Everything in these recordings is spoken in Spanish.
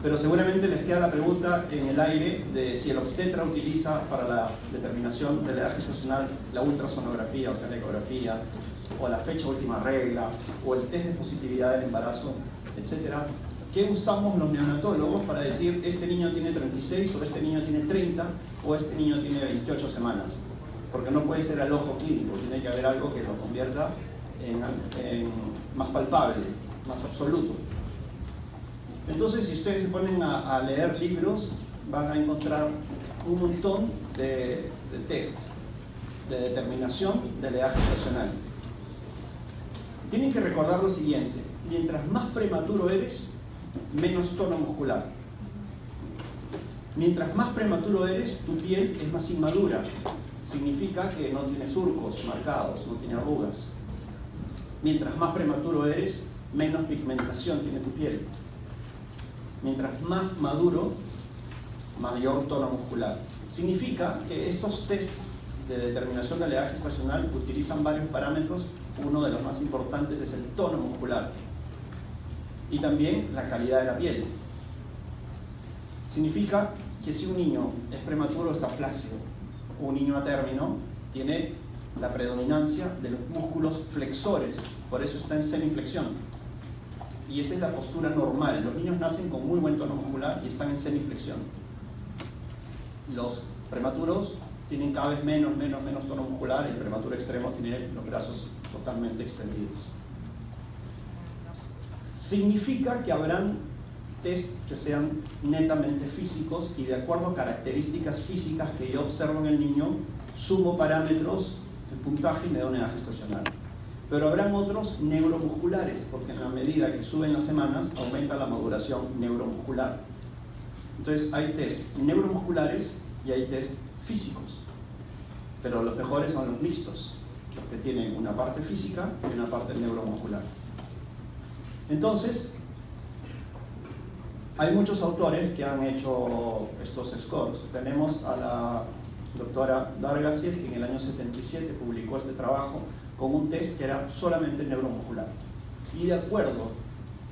pero seguramente les queda la pregunta en el aire de si el obstetra utiliza para la determinación de la edad gestacional la ultrasonografía, o sea, la ecografía, o la fecha última regla, o el test de positividad del embarazo, etc. ¿Qué usamos los neonatólogos para decir este niño tiene 36, o este niño tiene 30, o este niño tiene 28 semanas? Porque no puede ser al ojo clínico, tiene que haber algo que lo convierta en más palpable, más absoluto. Entonces, si ustedes se ponen a leer libros, van a encontrar un montón de test de determinación de la edad gestacional. Tienen que recordar lo siguiente: mientras más prematuro eres, menos tono muscular. Mientras más prematuro eres, tu piel es más inmadura. Significa que no tiene surcos marcados, no tiene arrugas. Mientras más prematuro eres, menos pigmentación tiene tu piel. Mientras más maduro, mayor tono muscular. Significa que estos test de determinación de la edad gestacional utilizan varios parámetros. Uno de los más importantes es el tono muscular y también la calidad de la piel. Significa que si un niño es prematuro, está flácido. Un niño a término tiene la predominancia de los músculos flexores, por eso está en semiflexión. Y esa es la postura normal. Los niños nacen con muy buen tono muscular y están en semiflexión. Los prematuros tienen cada vez menos tono muscular, y el prematuro extremo tiene los brazos totalmente extendidos. Significa que habrán test que sean netamente físicos y de acuerdo a características físicas que yo observo en el niño, sumo parámetros de puntaje y me da una edad gestacional. Pero habrán otros neuromusculares, porque en la medida que suben las semanas, aumenta la maduración neuromuscular. Entonces hay test neuromusculares y hay test físicos. Pero los mejores son los mixtos, los que tienen una parte física y una parte neuromuscular. Entonces, hay muchos autores que han hecho estos scores. Tenemos a la doctora Dargassier, que en el año 77 publicó este trabajo con un test que era solamente neuromuscular. Y de acuerdo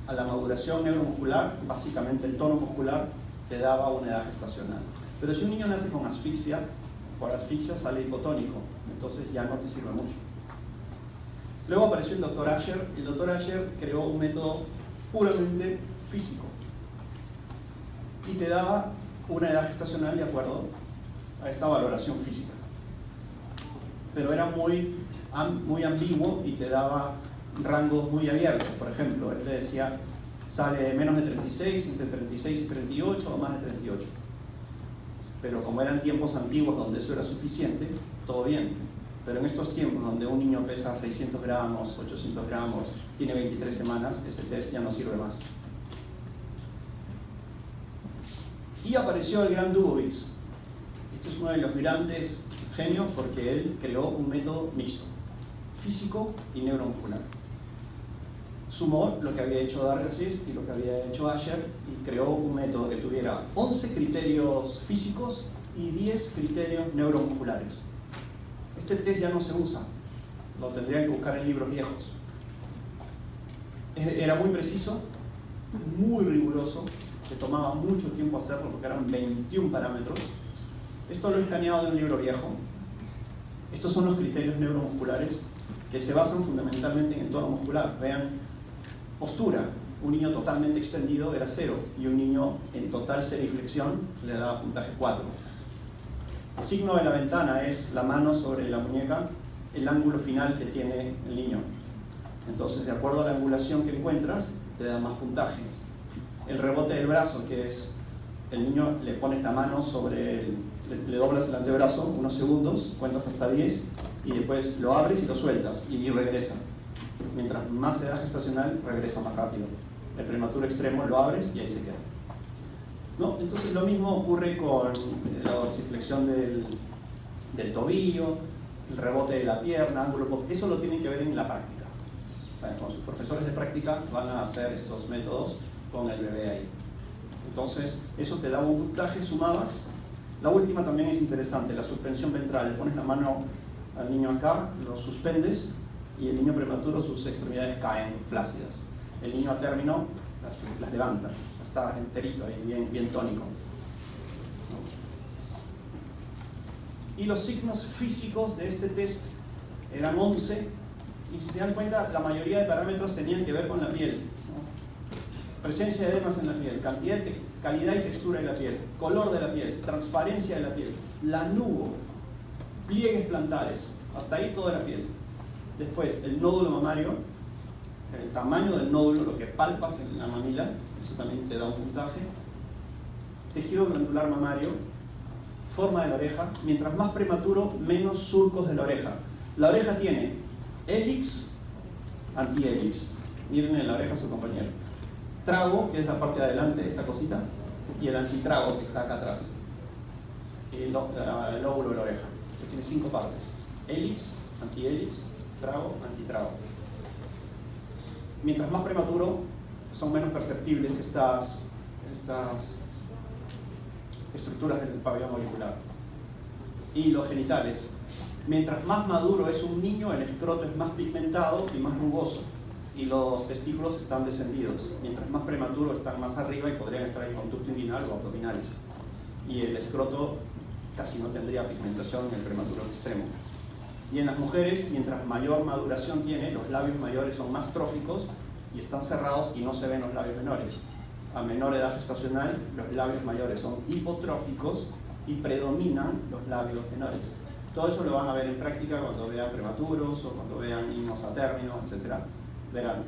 a la maduración neuromuscular, básicamente el tono muscular te daba una edad gestacional. Pero si un niño nace con asfixia, por asfixia sale hipotónico, entonces ya no te sirve mucho. Luego apareció el doctor Asher. El doctor Asher creó un método puramente físico y te daba una edad gestacional de acuerdo a esta valoración física. Pero era muy ambiguo y te daba rangos muy abiertos. Por ejemplo, él te decía, sale menos de 36, entre 36 y 38 o más de 38. Pero como eran tiempos antiguos donde eso era suficiente, todo bien. Pero en estos tiempos donde un niño pesa 600 gramos, 800 gramos, tiene 23 semanas, ese test ya no sirve más. Y apareció el gran Dubovitz. Este es uno de los grandes genios porque él creó un método mixto, físico y neuromuscular. Sumó lo que había hecho Dargassier y lo que había hecho Asher y creó un método que tuviera 11 criterios físicos y 10 criterios neuromusculares. Este test ya no se usa, lo tendrían que buscar en libros viejos. Era muy preciso, muy riguroso, que tomaba mucho tiempo hacerlo porque eran 21 parámetros. Esto lo he escaneado de un libro viejo. Estos son los criterios neuromusculares que se basan fundamentalmente en el tono muscular. Vean, postura. Un niño totalmente extendido era 0 y un niño en total semiflexión le daba puntaje 4. Signo de la ventana es la mano sobre la muñeca, el ángulo final que tiene el niño. Entonces, de acuerdo a la angulación que encuentras, te da más puntaje. El rebote del brazo, que es el niño le pones la mano sobre le doblas el antebrazo unos segundos, cuentas hasta 10 y después lo abres y lo sueltas y regresa. Mientras más edad gestacional, regresa más rápido. El prematuro extremo lo abres y ahí se queda. ¿No? Entonces lo mismo ocurre con la dorsiflexión del tobillo, el rebote de la pierna, ángulo, eso lo tienen que ver en la práctica. Bueno, con sus profesores de práctica van a hacer estos métodos con el bebé ahí. Entonces, eso te da un puntaje, sumabas. La última también es interesante, la suspensión ventral. Le pones la mano al niño acá, lo suspendes y el niño prematuro, sus extremidades caen flácidas. El niño a término las levanta, está enterito ahí, bien tónico. Y los signos físicos de este test eran 11, y si se dan cuenta, la mayoría de parámetros tenían que ver con la piel, ¿no? Presencia de edemas en la piel, calidad y textura de la piel, color de la piel, transparencia de la piel, lanugo, pliegues plantares, hasta ahí toda la piel. Después, el nódulo mamario, el tamaño del nódulo, lo que palpas en la mamila, eso también te da un puntaje. Tejido glandular mamario, forma de la oreja, mientras más prematuro, menos surcos de la oreja. La oreja tiene hélix, antihélix. Miren en la oreja a su compañero. Trago, que es la parte de adelante, esta cosita, y el antitrago, que está acá atrás. El lóbulo de la oreja, que tiene 5 partes. Hélix, antihélix, trago, antitrago. Mientras más prematuro, son menos perceptibles estas estructuras del pabellón auricular. Y los genitales. Mientras más maduro es un niño, el escroto es más pigmentado y más rugoso, y los testículos están descendidos. Mientras más prematuro, están más arriba y podrían estar en conducto inguinal o abdominales. Y el escroto casi no tendría pigmentación en el prematuro extremo. Y en las mujeres, mientras mayor maduración tiene, los labios mayores son más tróficos y están cerrados y no se ven los labios menores. A menor edad gestacional, los labios mayores son hipotróficos y predominan los labios menores. Todo eso lo van a ver en práctica cuando vean prematuros o cuando vean niños a término, etc. Verán.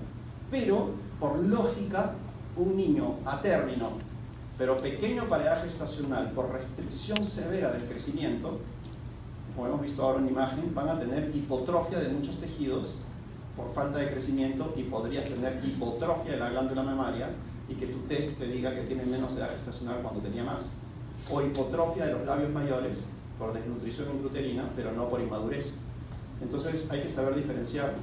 Pero, por lógica, un niño a término, pero pequeño para edad gestacional, por restricción severa del crecimiento, como hemos visto ahora en imagen, van a tener hipotrofia de muchos tejidos por falta de crecimiento, y podrías tener hipotrofia de la glándula mamaria y que tu test te diga que tiene menos edad gestacional cuando tenía más, o hipotrofia de los labios mayores por desnutrición intrauterina, pero no por inmadurez. Entonces hay que saber diferenciar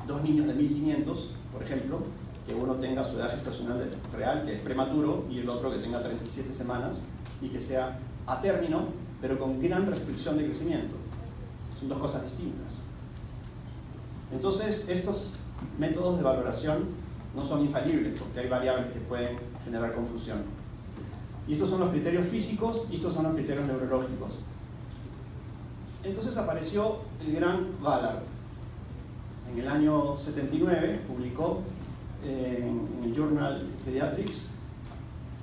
dos niños de 1500, por ejemplo, que uno tenga su edad gestacional real, que es prematuro, y el otro que tenga 37 semanas y que sea a término, pero con gran restricción de crecimiento. Son dos cosas distintas. Entonces, estos métodos de valoración no son infalibles, porque hay variables que pueden generar confusión. Y estos son los criterios físicos y estos son los criterios neurológicos. Entonces apareció el gran Ballard. En el año 79 publicó en el Journal Pediatrics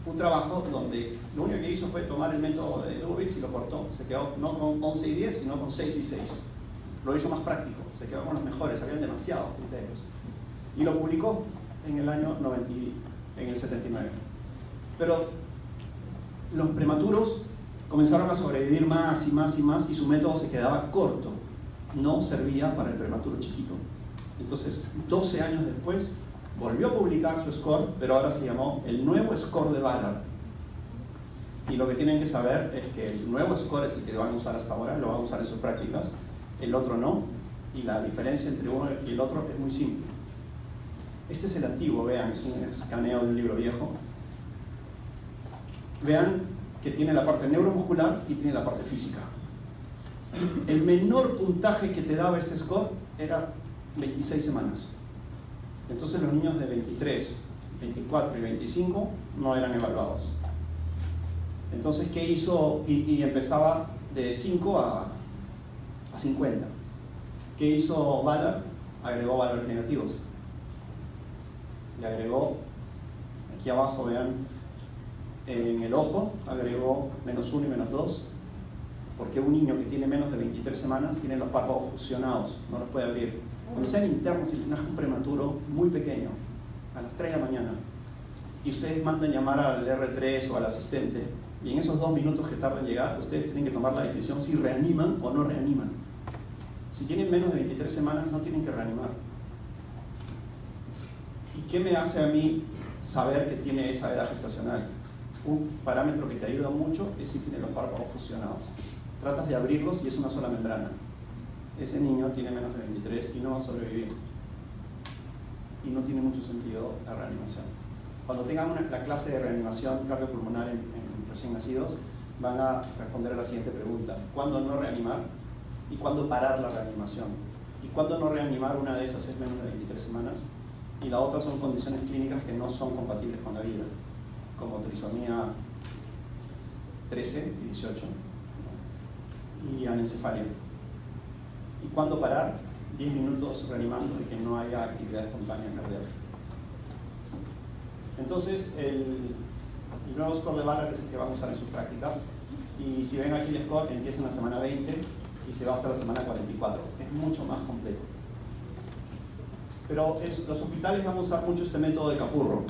un trabajo donde lo único que hizo fue tomar el método de Dubitz y lo cortó. Se quedó no con 11 y 10, sino con 6 y 6. Lo hizo más práctico, se quedó con los mejores, habían demasiados criterios. Y lo publicó en el año 79. Pero los prematuros comenzaron a sobrevivir más y más y más, y su método se quedaba corto, no servía para el prematuro chiquito. Entonces, 12 años después, volvió a publicar su score, pero ahora se llamó el nuevo score de Ballard. Y lo que tienen que saber es que el nuevo score es el que van a usar hasta ahora, lo van a usar en sus prácticas, el otro no, y la diferencia entre uno y el otro es muy simple. Este es el antiguo, vean, es un escaneo de un libro viejo. Vean que tiene la parte neuromuscular y tiene la parte física. El menor puntaje que te daba este score era 26 semanas. Entonces los niños de 23, 24 y 25 no eran evaluados. Entonces, ¿qué hizo? Y empezaba de 5 a 50. ¿Qué hizo Ballard? Agregó valores negativos. Le agregó, aquí abajo vean, en el ojo agregó -1 y -2, porque un niño que tiene menos de 23 semanas tiene los párpados fusionados, no los puede abrir. Cuando sean internos y tengas un prematuro muy pequeño, a las 3 de la mañana, y ustedes mandan llamar al R3 o al asistente, y en esos 2 minutos que tardan en llegar, ustedes tienen que tomar la decisión si reaniman o no reaniman. Si tienen menos de 23 semanas, no tienen que reanimar. ¿Y qué me hace a mí saber que tiene esa edad gestacional? Un parámetro que te ayuda mucho es si tiene los párpados fusionados. Tratas de abrirlos y es una sola membrana. Ese niño tiene menos de 23 y no va a sobrevivir. Y no tiene mucho sentido la reanimación. Cuando tengan la clase de reanimación cardiopulmonar en recién nacidos, van a responder a la siguiente pregunta: ¿cuándo no reanimar? ¿Y cuándo parar la reanimación? ¿Y cuándo no reanimar? Una de esas es menos de 23 semanas. Y la otra son condiciones clínicas que no son compatibles con la vida. como trisomía 13 y 18, y anencefalia. ¿Y cuándo parar? 10 minutos reanimando y que no haya actividad espontánea cardíaca. Entonces, el nuevo score de Ballard es el que vamos a usar en sus prácticas. Y si ven aquí el score, empieza en la semana 20 y se va hasta la semana 44. Es mucho más completo. Pero los hospitales van a usar mucho este método de Capurro.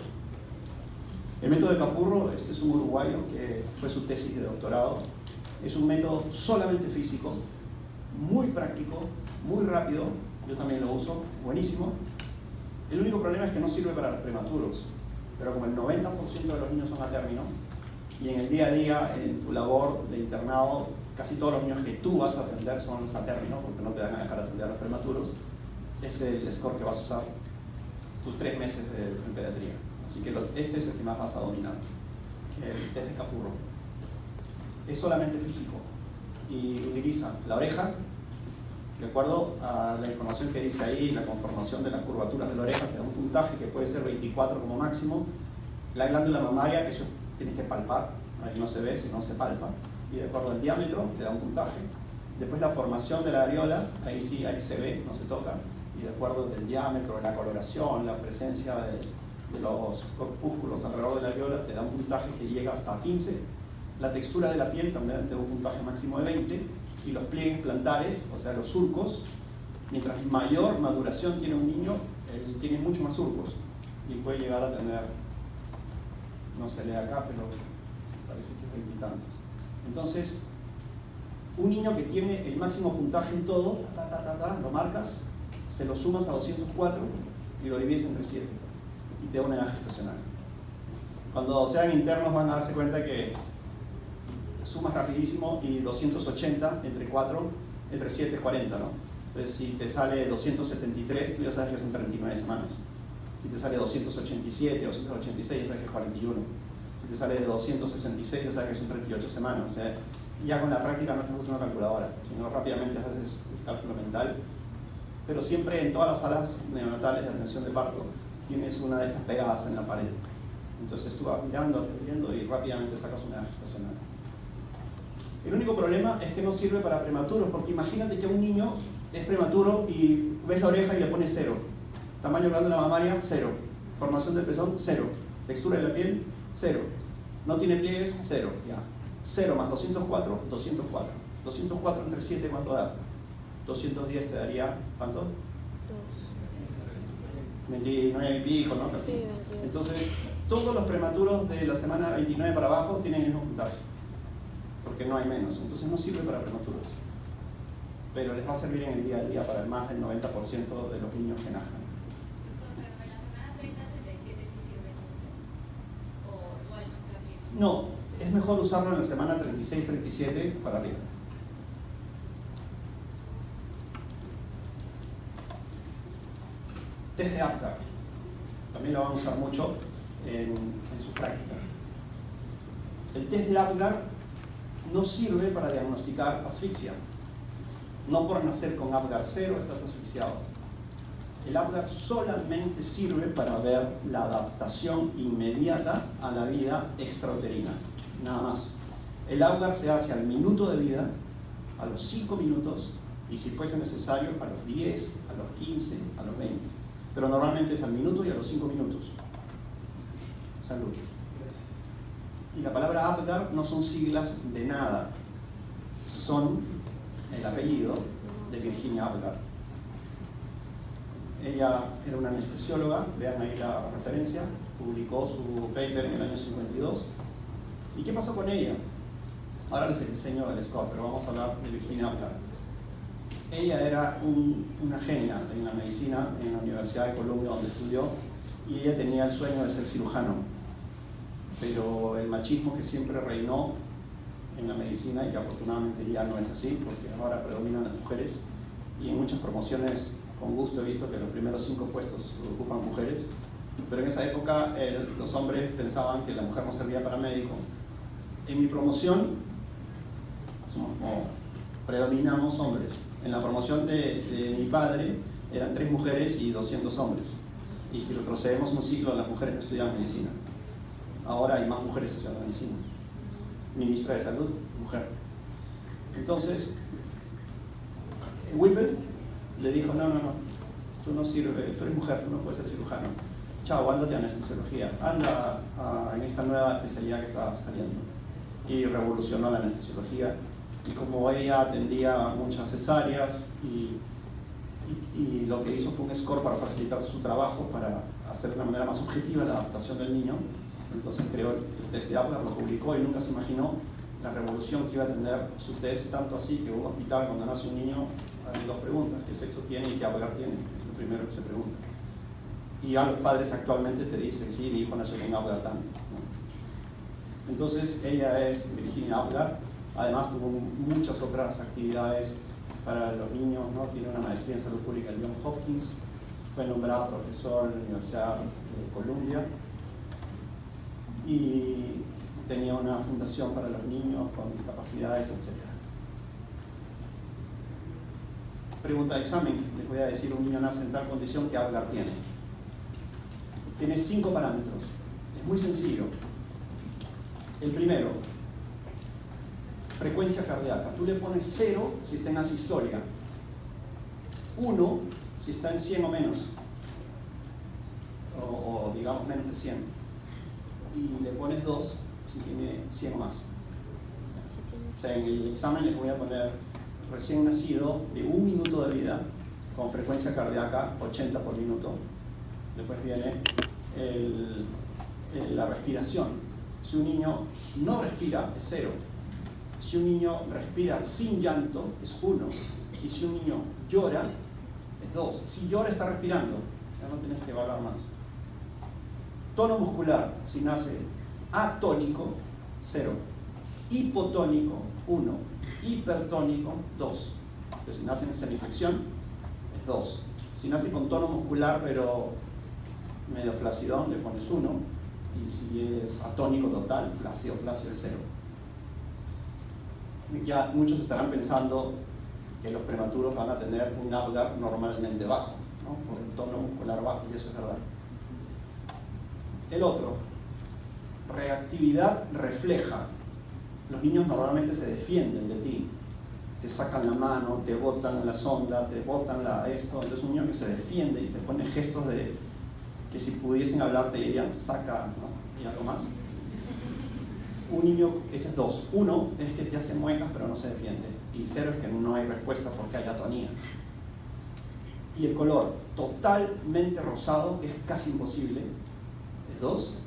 El método de Capurro, este es un uruguayo que fue su tesis de doctorado. Es un método solamente físico, muy práctico, muy rápido. Yo también lo uso, buenísimo. El único problema es que no sirve para los prematuros. Pero como el 90% de los niños son a término, y en el día a día, en tu labor de internado, casi todos los niños que tú vas a atender son los a término, porque no te van a dejar atender a los prematuros, es el score que vas a usar tus 3 meses en pediatría. Así que este es el que más vas a dominar, el test de Capurro. Es solamente físico y utiliza la oreja, de acuerdo a la información que dice ahí, la conformación de las curvaturas de la oreja, te da un puntaje que puede ser 24 como máximo. La glándula mamaria, eso tienes que palpar, ahí no se ve, sino se palpa, y de acuerdo al diámetro te da un puntaje. Después la formación de la areola, ahí sí, ahí se ve, no se toca, y de acuerdo del diámetro, la coloración, la presencia de los corpúsculos alrededor de la areola, te da un puntaje que llega hasta 15. La textura de la piel también te da un puntaje máximo de 20, y los pliegues plantares, o sea, los surcos, mientras mayor maduración tiene un niño, él tiene mucho más surcos, y puede llegar a tener, no se lee acá, pero parece que es 20 y tantos. Entonces, un niño que tiene el máximo puntaje en todo, lo marcas, se lo sumas a 204 y lo divides entre 7 y te da una edad gestacional. Cuando sean internos van a darse cuenta que sumas rapidísimo y 280 entre 7 es 40, ¿no? Entonces si te sale 273, tú ya sabes que son 39 semanas. Si te sale 287 o 286, ya sabes que es 41. Si te sale 266, ya sabes que son 38 semanas. O sea, ya con la práctica no estás usando una calculadora, sino rápidamente haces el cálculo mental. Pero siempre en todas las salas neonatales de atención de parto tienes una de estas pegadas en la pared. Entonces tú vas mirando y rápidamente sacas una edad gestacional. El único problema es que no sirve para prematuros, porque imagínate que un niño es prematuro y ves la oreja y le pones 0. Tamaño glándula mamaria, 0. Formación del pezón, 0. Textura de la piel, 0. No tiene pliegues, 0. Ya. 0 más 204, 204. 204 entre 7, ¿cuánto da? 210 te daría, ¿cuánto? 29 y pico, ¿no? Casi. Sí, entonces, todos los prematuros de la semana 29 para abajo tienen el mismo puntaje, porque no hay menos. Entonces no sirve para prematuros, pero les va a servir en el día a día para más del 90% de los niños que nazcan. No, es mejor usarlo en la semana 36-37 para arriba. Test de Apgar. También lo van a usar mucho en su práctica. El test de Apgar no sirve para diagnosticar asfixia. No por nacer con Apgar 0 estás asfixiado. El Apgar solamente sirve para ver la adaptación inmediata a la vida extrauterina, nada más. El Apgar se hace al minuto de vida, a los 5 minutos, y si fuese necesario, a los 10, a los 15, a los 20. Pero normalmente es al minuto y a los 5 minutos. Salud. Y la palabra Apgar no son siglas de nada, son el apellido de Virginia Apgar. Ella era una anestesióloga, vean ahí la referencia, publicó su paper en el año 52. ¿Y qué pasó con ella? Ahora les enseño el score, pero vamos a hablar de Virginia Apgar. Ella era una genia en la medicina en la Universidad de Columbia, donde estudió, y ella tenía el sueño de ser cirujano. Pero el machismo que siempre reinó en la medicina, y que afortunadamente ya no es así, porque ahora predominan las mujeres, y en muchas promociones con gusto he visto que los primeros 5 puestos los ocupan mujeres, pero en esa época los hombres pensaban que la mujer no servía para médico. En mi promoción predominamos hombres. En la promoción de mi padre eran 3 mujeres y 200 hombres, y si retrocedemos un siglo, las mujeres no estudiaban medicina. Ahora hay más mujeres estudiando medicina. Ministra de Salud, mujer. Entonces, Whipple le dijo, no, tú no sirves, tú eres mujer, tú no puedes ser cirujano. Chao, ándate a anestesiología, anda en esta nueva especialidad que está saliendo. Y revolucionó la anestesiología. Y como ella atendía muchas cesáreas y lo que hizo fue un score para facilitar su trabajo, para hacer de una manera más objetiva la adaptación del niño, entonces creó el test de Apgar, lo publicó y nunca se imaginó la revolución que iba a tener su test, tanto así que un hospital cuando nace un niño hay dos preguntas: ¿qué sexo tiene y qué Apgar tiene? Es lo primero que se pregunta. Y a los padres actualmente te dicen, sí, mi hijo nació con Apgar tanto, ¿no? Entonces ella es Virginia Apgar. Además tuvo muchas otras actividades para los niños, ¿no? Tiene una maestría en salud pública en Johns Hopkins, fue nombrada profesor en la Universidad de Columbia y tenía una fundación para los niños con discapacidades, etc. Pregunta de examen, les voy a decir: un niño nace en tal condición, ¿qué Apgar tiene? Tiene 5 parámetros, es muy sencillo. El primero, frecuencia cardíaca. Tú le pones 0 si está en asistolia, 1 si está en 100 o menos, o digamos menos de 100, y le pones 2 si tiene 100 o más. O sea, en el examen les voy a poner recién nacido de 1 minuto de vida con frecuencia cardíaca 80 por minuto. Después viene la respiración. Si un niño no respira, es 0. Si un niño respira sin llanto, es 1. Y si un niño llora, es 2. Si llora, está respirando. Ya no tienes que evaluar más. Tono muscular, si nace atónico, 0. Hipotónico, 1. Hipertónico, 2. Entonces, si nace en semiflexión, es 2. Si nace con tono muscular, pero medio flacidón, le pones 1. Y si es atónico total, flácido es 0. Ya muchos estarán pensando que los prematuros van a tener un Apgar normalmente bajo, ¿no? Por el tono muscular bajo, y eso es verdad. El otro, reactividad refleja. Los niños normalmente se defienden de ti, te sacan la mano, te botan la sonda, te botan esto. Entonces un niño que se defiende y te pone gestos de que si pudiesen hablar te dirían saca, ¿no? Y algo más. Un niño, ese es 2. 1 es que te hace muecas pero no se defiende. Y 0 es que no hay respuesta porque hay atonía. Y el color totalmente rosado, que es casi imposible, es 2.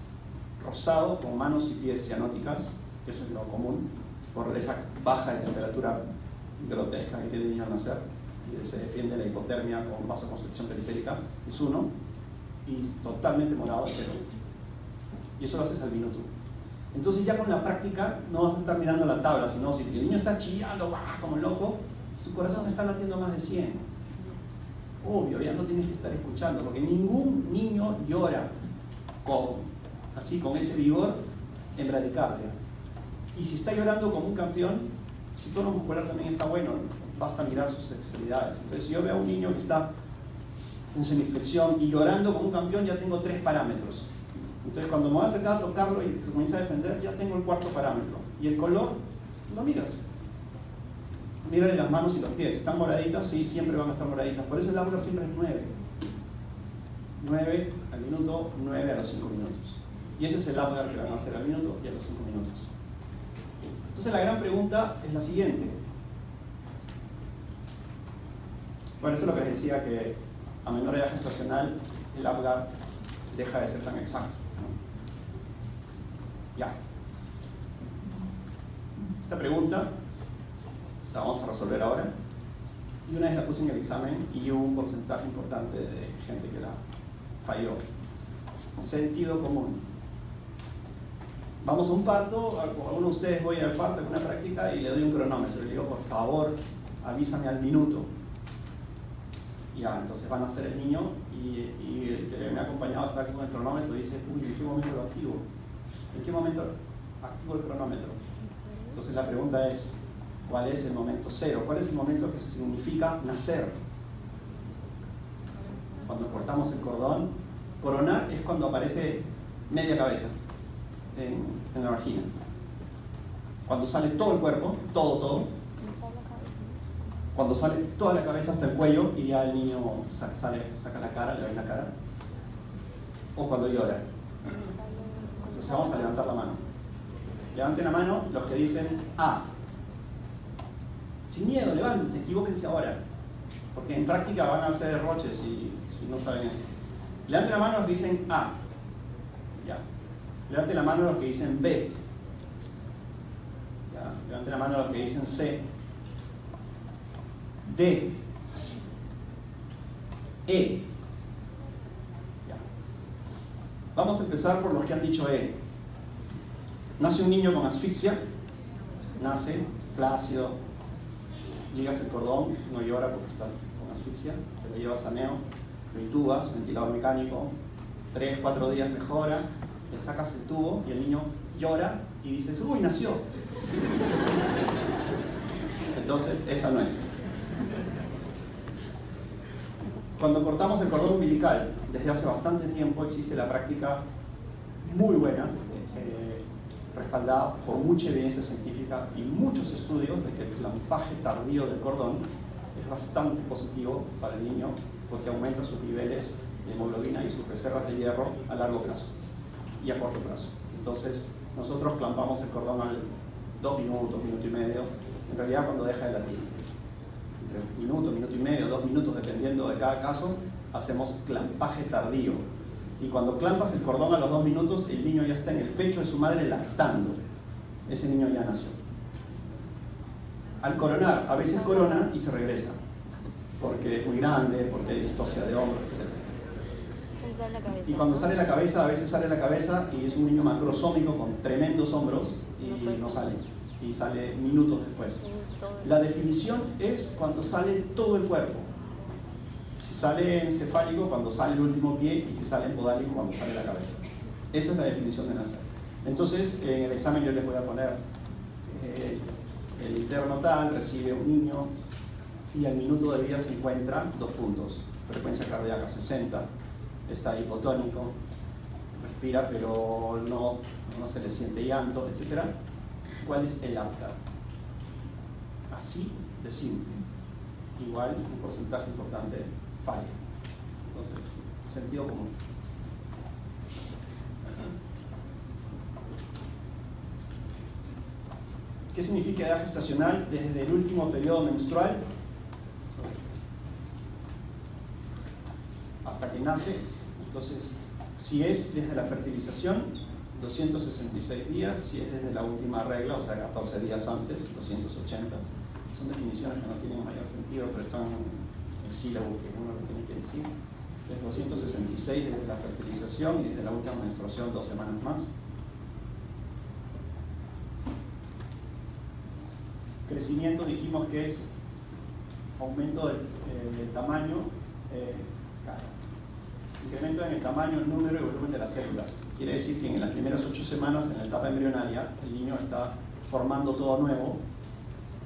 Rosado con manos y pies cianóticas, que eso es lo común, por esa baja de temperatura grotesca que tiene el niño al nacer, y se defiende la hipotermia con vasoconstricción periférica, es 1. Y totalmente morado, es 0. Y eso lo haces al minuto. Entonces ya con la práctica no vas a estar mirando la tabla, sino si el niño está chillando como loco, su corazón está latiendo más de 100. Obvio, ya no tienes que estar escuchando, porque ningún niño llora así con ese vigor en bradicardia. Y si está llorando como un campeón, su tono muscular también está bueno, basta mirar sus extremidades. Entonces si yo veo a un niño que está en semiflexión y llorando como un campeón, ya tengo 3 parámetros. Entonces cuando me voy a acercar a tocarlo y comienza a defender, ya tengo el 4º parámetro. Y el color, lo miras. Mírale las manos y los pies. ¿Están moraditas? Sí, siempre van a estar moraditas. Por eso el Apgar siempre es 9. 9 al minuto, 9 a los 5 minutos. Y ese es el Apgar que van a hacer al minuto y a los 5 minutos. Entonces la gran pregunta es la siguiente. Bueno, esto es lo que les decía, que a menor edad gestacional el Apgar deja de ser tan exacto, ¿no? Ya. Esta pregunta la vamos a resolver ahora. Y una vez la puse en el examen y hubo un porcentaje importante de gente que la falló. Sentido común. Vamos a un parto, alguno de ustedes voy al parto en una práctica y le doy un cronómetro. Le digo, por favor, avísame al minuto. Ya, entonces van a hacer el niño y el que me ha acompañado está aquí con el cronómetro y dice, uy, ¿en qué momento lo activo? ¿En qué momento activo el cronómetro? Entonces la pregunta es, ¿cuál es el momento 0? ¿Cuál es el momento que significa nacer? Cuando cortamos el cordón. Coronar es cuando aparece media cabeza. en la vagina. Cuando sale todo el cuerpo, todo, cuando sale toda la cabeza hasta el cuello y ya el niño saca la cara, le ve la cara, o cuando llora. Entonces vamos a levantar la mano. Levanten la mano los que dicen A. Sin miedo, levántense, equivóquense ahora, porque en práctica van a hacer derroches si no saben esto. Levanten la mano los que dicen A. Ya. Levanten la mano los que dicen B. Ya. Levanten la mano los que dicen C. D. E. Ya. Vamos a empezar por los que han dicho E. Nace un niño con asfixia, nace flácido, ligas el cordón, no llora porque está con asfixia, te lo llevas a neo, lo intubas, ventilador mecánico, 3-4 días mejora, le sacas el tubo y el niño llora y dices, uy, nació. Entonces, esa no es. Cuando cortamos el cordón umbilical, desde hace bastante tiempo existe la práctica muy buena, respaldada por mucha evidencia científica y muchos estudios de que el clampaje tardío del cordón es bastante positivo para el niño porque aumenta sus niveles de hemoglobina y sus reservas de hierro a largo plazo y a corto plazo. Entonces, nosotros clampamos el cordón al 2 minutos, minuto y medio, en realidad cuando deja de latir. Entre minuto, minuto y medio, 2 minutos, dependiendo de cada caso, hacemos clampaje tardío. Y cuando clampas el cordón a los 2 minutos, el niño ya está en el pecho de su madre lactando. Ese niño ya nació. Al coronar, a veces corona y se regresa, porque es muy grande, porque hay distocia de hombros, etc. Y cuando sale la cabeza, a veces sale la cabeza y es un niño macrosómico con tremendos hombros y no sale. Y sale minutos después. La definición es cuando sale todo el cuerpo. Si sale encefálico, cuando sale el último pie, y si sale podálico, cuando sale la cabeza. Esa es la definición de nacer. Entonces, en el examen yo les voy a poner el interno tal, recibe un niño, y al minuto de vida se encuentra 2 puntos. Frecuencia cardíaca 60, está hipotónico, respira pero no se le siente llanto, etc. ¿Cuál es el outcome? Así de simple. Igual un porcentaje importante falla. Entonces, sentido común. ¿Qué significa edad gestacional? Desde el último periodo menstrual hasta que nace. Entonces, si es desde la fertilización, 266 días, si es desde la última regla, o sea, 14 días antes, 280. Son definiciones que no tienen mayor sentido, pero están en el sílabo que uno lo tiene que decir. Es 266 desde la fertilización y desde la última menstruación 2 semanas más. Crecimiento dijimos que es aumento del tamaño, incremento en el tamaño, el número y volumen de las células. Quiere decir que en las primeras 8 semanas, en la etapa embrionaria, el niño está formando todo nuevo,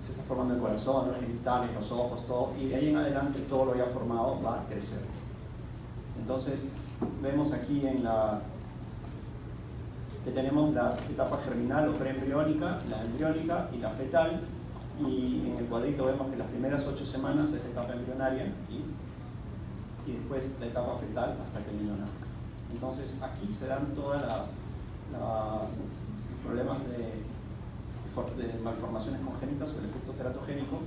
se está formando el corazón, los genitales, los ojos, todo, y de ahí en adelante todo lo ya formado va a crecer. Entonces, vemos aquí que tenemos la etapa germinal o preembriónica, la embriónica y la fetal, y en el cuadrito vemos que las primeras 8 semanas es la etapa embrionaria y después la etapa fetal hasta que el niño nazca. Entonces, aquí se dan todas los problemas de malformaciones congénitas o el efecto teratogénico,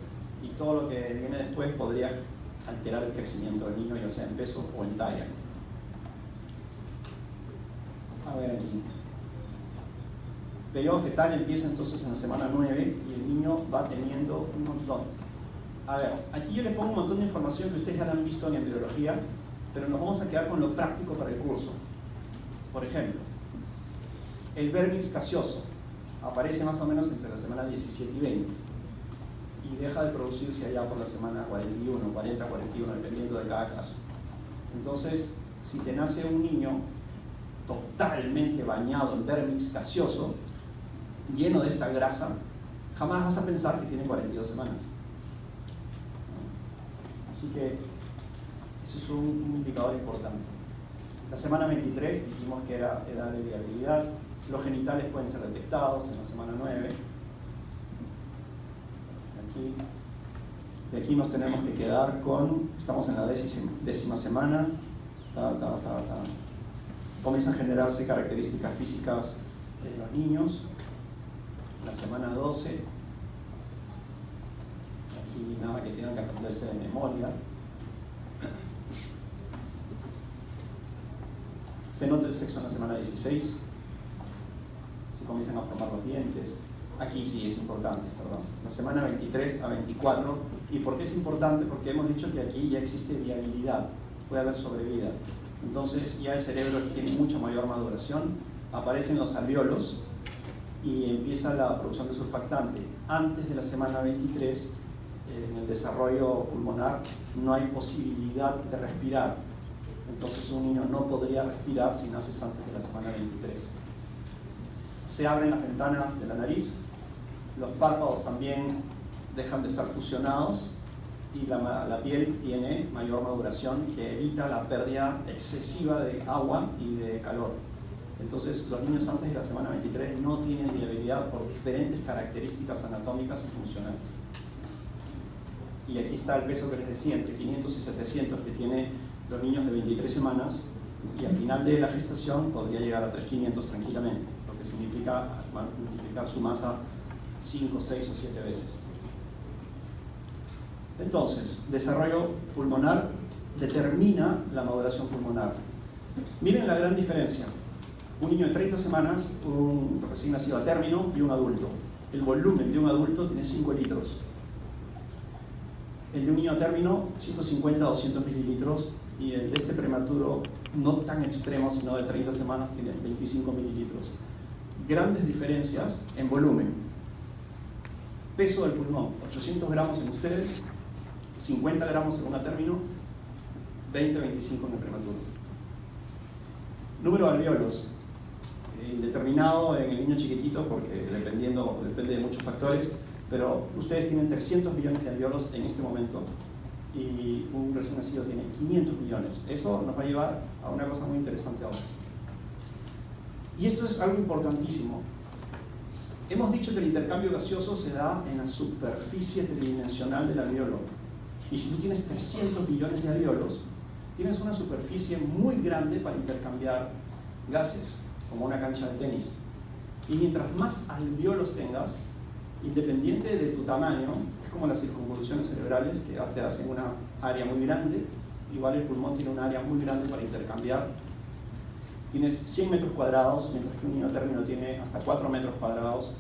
y todo lo que viene después podría alterar el crecimiento del niño, ya sea en peso o en talla. A ver aquí. Periodo fetal empieza entonces en la semana 9 y el niño va teniendo un montón. A ver, aquí yo les pongo un montón de información que ustedes ya la han visto en embriología, pero nos vamos a quedar con lo práctico para el curso. Por ejemplo, el vérmix gaseoso aparece más o menos entre la semana 17 y 20 y deja de producirse allá por la semana 41, 40, 41, dependiendo de cada caso. Entonces, si te nace un niño totalmente bañado en vérmix gaseoso, lleno de esta grasa, jamás vas a pensar que tiene 42 semanas. Así que eso es un indicador importante. La semana 23 dijimos que era edad de viabilidad, Los genitales pueden ser detectados en la semana 9. De aquí nos tenemos que quedar con, estamos en la 10ª semana, comienzan a generarse características físicas de los niños. La semana 12, aquí nada que tengan que aprenderse de memoria. Se nota el sexo en la semana 16, se comienzan a formar los dientes. Aquí sí es importante, perdón. La semana 23 a 24. ¿Y por qué es importante? Porque hemos dicho que aquí ya existe viabilidad, puede haber sobrevida. Entonces ya el cerebro tiene mucha mayor maduración, aparecen los alvéolos y empieza la producción de surfactante. Antes de la semana 23, en el desarrollo pulmonar, no hay posibilidad de respirar. Entonces un niño no podría respirar si naces antes de la semana 23. Se abren las ventanas de la nariz, los párpados también dejan de estar fusionados y la piel tiene mayor maduración que evita la pérdida excesiva de agua y de calor. Entonces los niños antes de la semana 23 no tienen viabilidad por diferentes características anatómicas y funcionales. Y aquí está el peso que les decía, entre 500 y 700 que tienen los niños de 23 semanas, y al final de la gestación podría llegar a 3.500 tranquilamente, lo que significa multiplicar su masa 5, 6 o 7 veces. Entonces, desarrollo pulmonar determina la maduración pulmonar. Miren la gran diferencia. Un niño de 30 semanas, un recién nacido a término y un adulto. El volumen de un adulto tiene 5 litros. El de un niño a término, 150 a 200 mililitros. Y el de este prematuro, no tan extremo, sino de 30 semanas, tiene 25 mililitros. Grandes diferencias en volumen. Peso del pulmón, 800 gramos en ustedes, 50 gramos en un a término, 20-25 en el prematuro. Número de alvéolos, indeterminado en el niño chiquitito porque depende de muchos factores, pero ustedes tienen 300 millones de alvéolos en este momento y un recién nacido tiene 500 millones. Eso nos va a llevar a una cosa muy interesante ahora. Y esto es algo importantísimo. Hemos dicho que el intercambio gaseoso se da en la superficie tridimensional del alvéolo. Y si tú tienes 300 millones de alvéolos, tienes una superficie muy grande para intercambiar gases, como una cancha de tenis. Y mientras más alvéolos tengas, independiente de tu tamaño, es como las circunvoluciones cerebrales que te hacen una área muy grande, igual el pulmón tiene un área muy grande para intercambiar. Tienes 100 metros cuadrados, mientras que un niño a término tiene hasta 4 metros cuadrados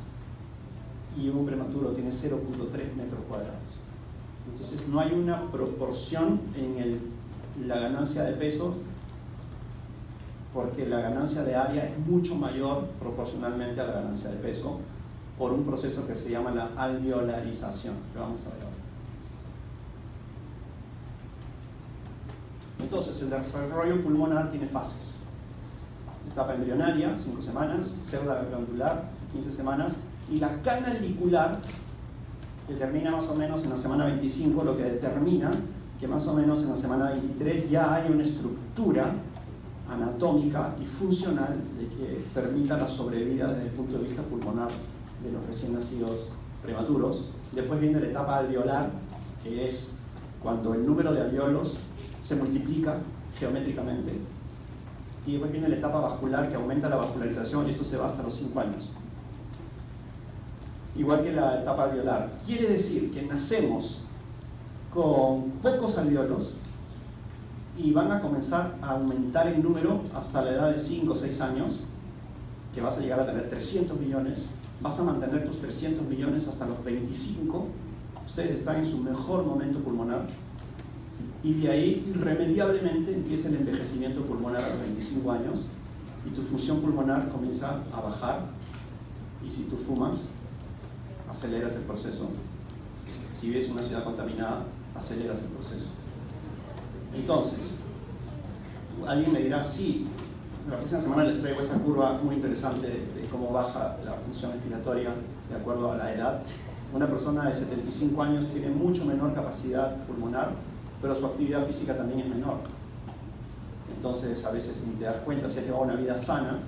y un prematuro tiene 0.3 metros cuadrados. Entonces no hay una proporción en la ganancia de peso, porque la ganancia de área es mucho mayor proporcionalmente a la ganancia de peso por un proceso que se llama la alveolarización, que vamos a ver ahora. Entonces el desarrollo pulmonar tiene fases. Etapa embrionaria, 5 semanas, pseudoglandular, 15 semanas, y la canalicular, que termina más o menos en la semana 25, lo que determina que más o menos en la semana 23 ya hay una estructura anatómica y funcional de que permita la sobrevida desde el punto de vista pulmonar de los recién nacidos prematuros. Después viene la etapa alveolar, que es cuando el número de alvéolos se multiplica geométricamente. Y después viene la etapa vascular, que aumenta la vascularización, y esto se va hasta los 5 años. Igual que la etapa alveolar. Quiere decir que nacemos con pocos alvéolos y van a comenzar a aumentar en número hasta la edad de 5 o 6 años, que vas a llegar a tener 300 millones. Vas a mantener tus 300 millones hasta los 25. Ustedes están en su mejor momento pulmonar. Y de ahí irremediablemente empieza el envejecimiento pulmonar a los 25 años y tu función pulmonar comienza a bajar, y si tú fumas, aceleras el proceso. Si vives en una ciudad contaminada, aceleras el proceso. Entonces, alguien me dirá, sí, la próxima semana les traigo esa curva muy interesante de cómo baja la función respiratoria de acuerdo a la edad. Una persona de 75 años tiene mucho menor capacidad pulmonar, pero su actividad física también es menor. Entonces, a veces ni te das cuenta si has llevado una vida sana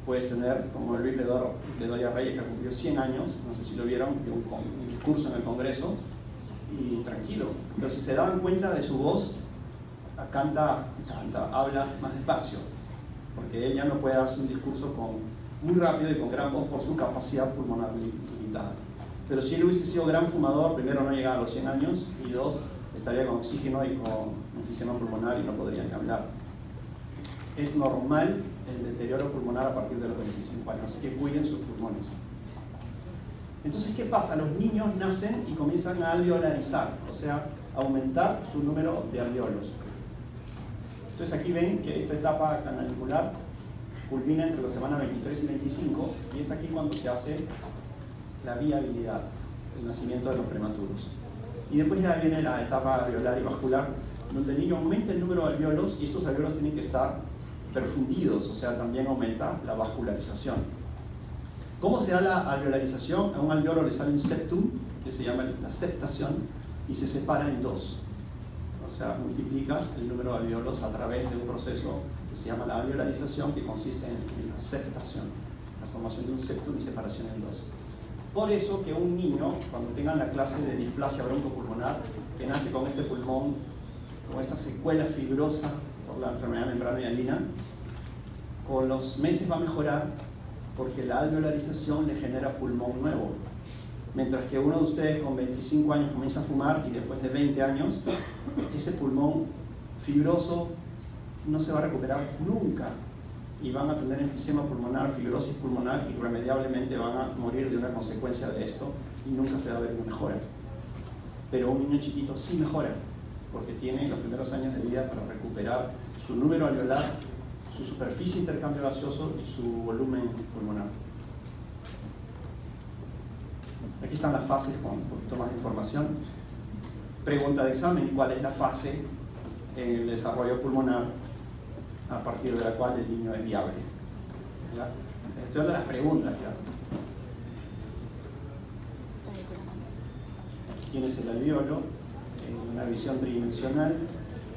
puedes tener, como Luis Bedoya Reyes, que cumplió 100 años, no sé si lo vieron, dio un discurso en el Congreso, y tranquilo, pero si se daban cuenta de su voz, habla más despacio, porque él ya no puede darse un discurso muy rápido y con gran voz por su capacidad pulmonar limitada. Pero si él hubiese sido gran fumador, primero no llegaba a los 100 años, y dos, estaría con oxígeno y con enfisema pulmonar y no podría ni hablar. Es normal el deterioro pulmonar a partir de los 25 años, así que cuiden sus pulmones. Entonces, ¿qué pasa? Los niños nacen y comienzan a alveolarizar, o sea, aumentar su número de alveolos. Entonces aquí ven que esta etapa canalicular culmina entre la semana 23 y 25, y es aquí cuando se hace la viabilidad, el nacimiento de los prematuros. Y después ya viene la etapa alveolar y vascular, donde el niño aumenta el número de alveolos, y estos alveolos tienen que estar perfundidos, o sea, también aumenta la vascularización. ¿Cómo se da la alveolarización? A un alveolo le sale un septum, que se llama la septación, y se separa en dos. O sea, multiplicas el número de alveolos a través de un proceso que se llama la alveolarización, que consiste en la septación, la formación de un septum y separación en dos. Por eso que un niño, cuando tengan la clase de displasia broncopulmonar, que nace con este pulmón, con esta secuela fibrosa por la enfermedad de membrana hialina, con los meses va a mejorar porque la alveolarización le genera pulmón nuevo. Mientras que uno de ustedes con 25 años comienza a fumar y después de 20 años, ese pulmón fibroso no se va a recuperar nunca y van a tener enfisema pulmonar, fibrosis pulmonar, y irremediablemente van a morir de una consecuencia de esto y nunca se va a ver una mejora. Pero un niño chiquito sí mejora, porque tiene los primeros años de vida para recuperar su número alveolar, su superficie de intercambio gaseoso y su volumen pulmonar. Aquí están las fases con un poquito más de información. Pregunta de examen: ¿cuál es la fase en el desarrollo pulmonar a partir de la cual el niño es viable? ¿Ya? Estoy dando las preguntas ya. Aquí tienes el alveolo en una visión tridimensional,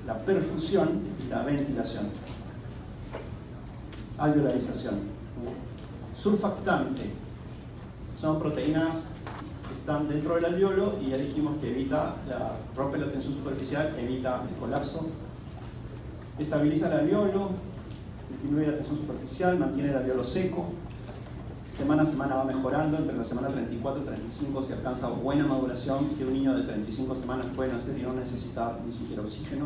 la perfusión y la ventilación. Alveolarización. Surfactante. Son proteínas que están dentro del alveolo y ya dijimos que rompe la tensión superficial, evita el colapso. Estabiliza el alveolo, disminuye la tensión superficial, mantiene el alveolo seco. Semana a semana va mejorando, entre la semana 34 y 35 se alcanza buena maduración, que un niño de 35 semanas puede nacer y no necesitar ni siquiera oxígeno,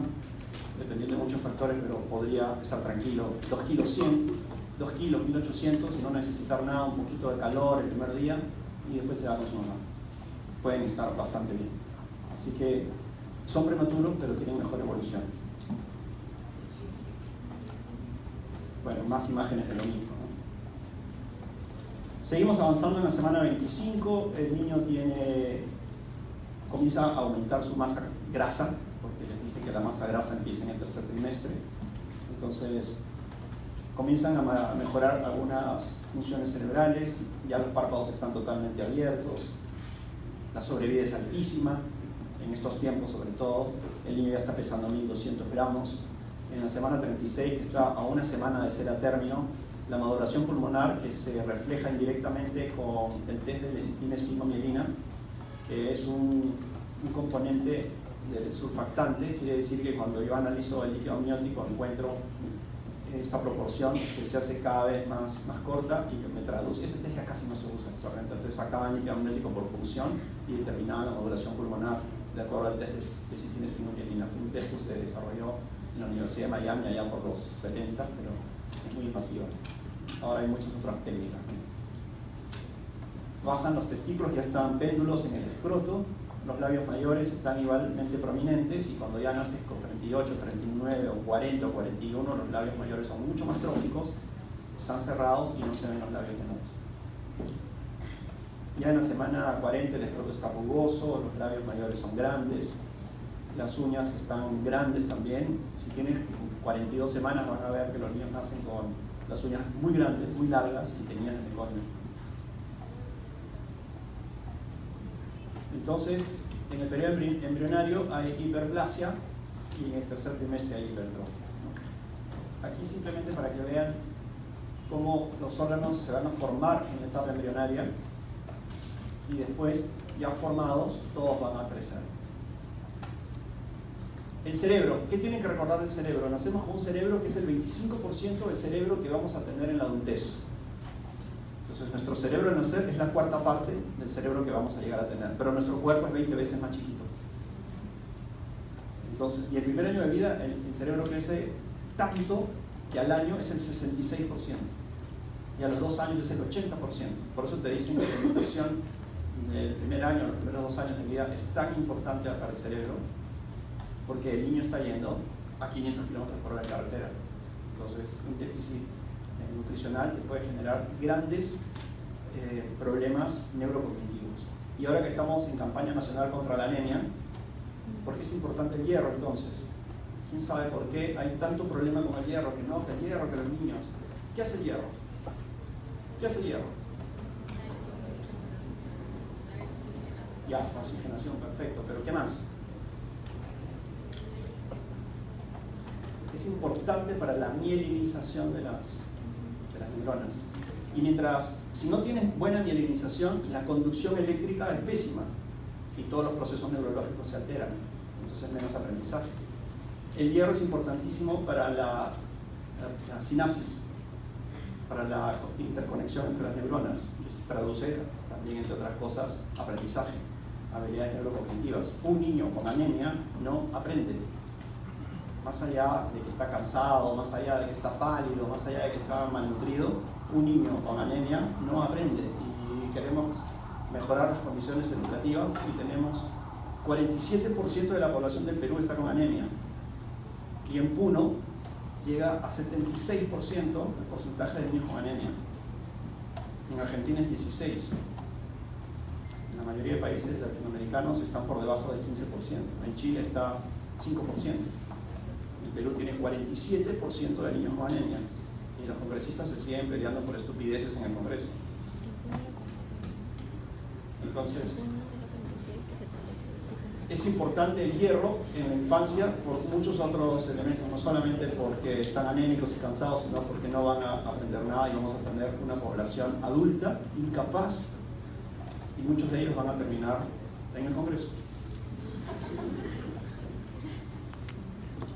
dependiendo de muchos factores, pero podría estar tranquilo. 2 kilos 100, 2 kilos 1800, y no necesitar nada, un poquito de calor el primer día, y después se va con su mamá. Pueden estar bastante bien. Así que son prematuros, pero tienen mejor evolución. Bueno, más imágenes de lo mismo, ¿no? Seguimos avanzando en la semana 25, el niño comienza a aumentar su masa grasa, porque les dije que la masa grasa empieza en el tercer trimestre. Entonces, comienzan a mejorar algunas funciones cerebrales, ya los párpados están totalmente abiertos, la sobrevida es altísima, en estos tiempos sobre todo, el niño ya está pesando 1200 gramos. En la semana 36, que está a una semana de ser a término, la maduración pulmonar, que se refleja indirectamente con el test de lecitina esfigmomielina, que es un componente del surfactante. Quiere decir que cuando yo analizo el líquido amniótico encuentro esta proporción que se hace cada vez más corta y me traduce. Ese test ya casi no se usa actualmente. Entonces sacaban líquido amniótico por punción y determinaban la maduración pulmonar de acuerdo al test de lecitina esfigmomielina. Fue un test que se desarrolló en la Universidad de Miami allá por los 70, pero es muy invasiva. Ahora hay muchas otras técnicas. Bajan los testículos, ya están péndulos en el escroto, los labios mayores están igualmente prominentes, y cuando ya naces con 38, 39 o 40 o 41, los labios mayores son mucho más tróficos, están cerrados y no se ven los labios menores. Ya en la semana 40 el escroto está rugoso, los labios mayores son grandes, las uñas están grandes también. Si tienen 42 semanas van a ver que los niños nacen con las uñas muy grandes, muy largas y teñidas de córnea. Entonces, en el periodo embrionario hay hiperplasia y en el tercer trimestre hay hipertrofia. Aquí simplemente para que vean cómo los órganos se van a formar en la etapa embrionaria y después, ya formados, todos van a crecer. El cerebro, ¿qué tienen que recordar del cerebro? Nacemos con un cerebro que es el 25% del cerebro que vamos a tener en la adultez. Entonces nuestro cerebro al nacer es la cuarta parte del cerebro que vamos a llegar a tener, pero nuestro cuerpo es 20 veces más chiquito. Entonces, y el primer año de vida el cerebro crece tanto que al año es el 66%. Y a los 2 años es el 80%. Por eso te dicen que la nutrición del primer año, los primeros 2 años de vida, es tan importante para el cerebro, porque el niño está yendo a 500 kilómetros por hora en carretera. Entonces, un déficit nutricional te puede generar grandes problemas neurocognitivos. Y ahora que estamos en campaña nacional contra la anemia, ¿por qué es importante el hierro entonces? ¿Quién sabe por qué hay tanto problema con el hierro? Que no, que el hierro, que los niños. ¿Qué hace el hierro? ¿Qué hace el hierro? Ya, oxigenación, perfecto. ¿Pero qué más? Es importante para la mielinización de las neuronas. Y mientras, si no tienes buena mielinización, la conducción eléctrica es pésima y todos los procesos neurológicos se alteran, entonces menos aprendizaje. El hierro es importantísimo para la sinapsis, para la interconexión entre las neuronas, que se traduce también, entre otras cosas, aprendizaje, habilidades neurocognitivas. Un niño con anemia no aprende. Más allá de que está cansado, más allá de que está pálido, más allá de que está malnutrido, un niño con anemia no aprende. Y queremos mejorar las condiciones educativas y tenemos 47% de la población del Perú está con anemia. Y en Puno llega a 76% el porcentaje de niños con anemia. En Argentina es 16%. En la mayoría de países latinoamericanos están por debajo del 15%. En Chile está 5%. El Perú tiene 47% de niños con anemia. Y los congresistas se siguen peleando por estupideces en el Congreso. Entonces, es importante el hierro en la infancia por muchos otros elementos, no solamente porque están anémicos y cansados, sino porque no van a aprender nada y vamos a tener una población adulta, incapaz, y muchos de ellos van a terminar en el Congreso.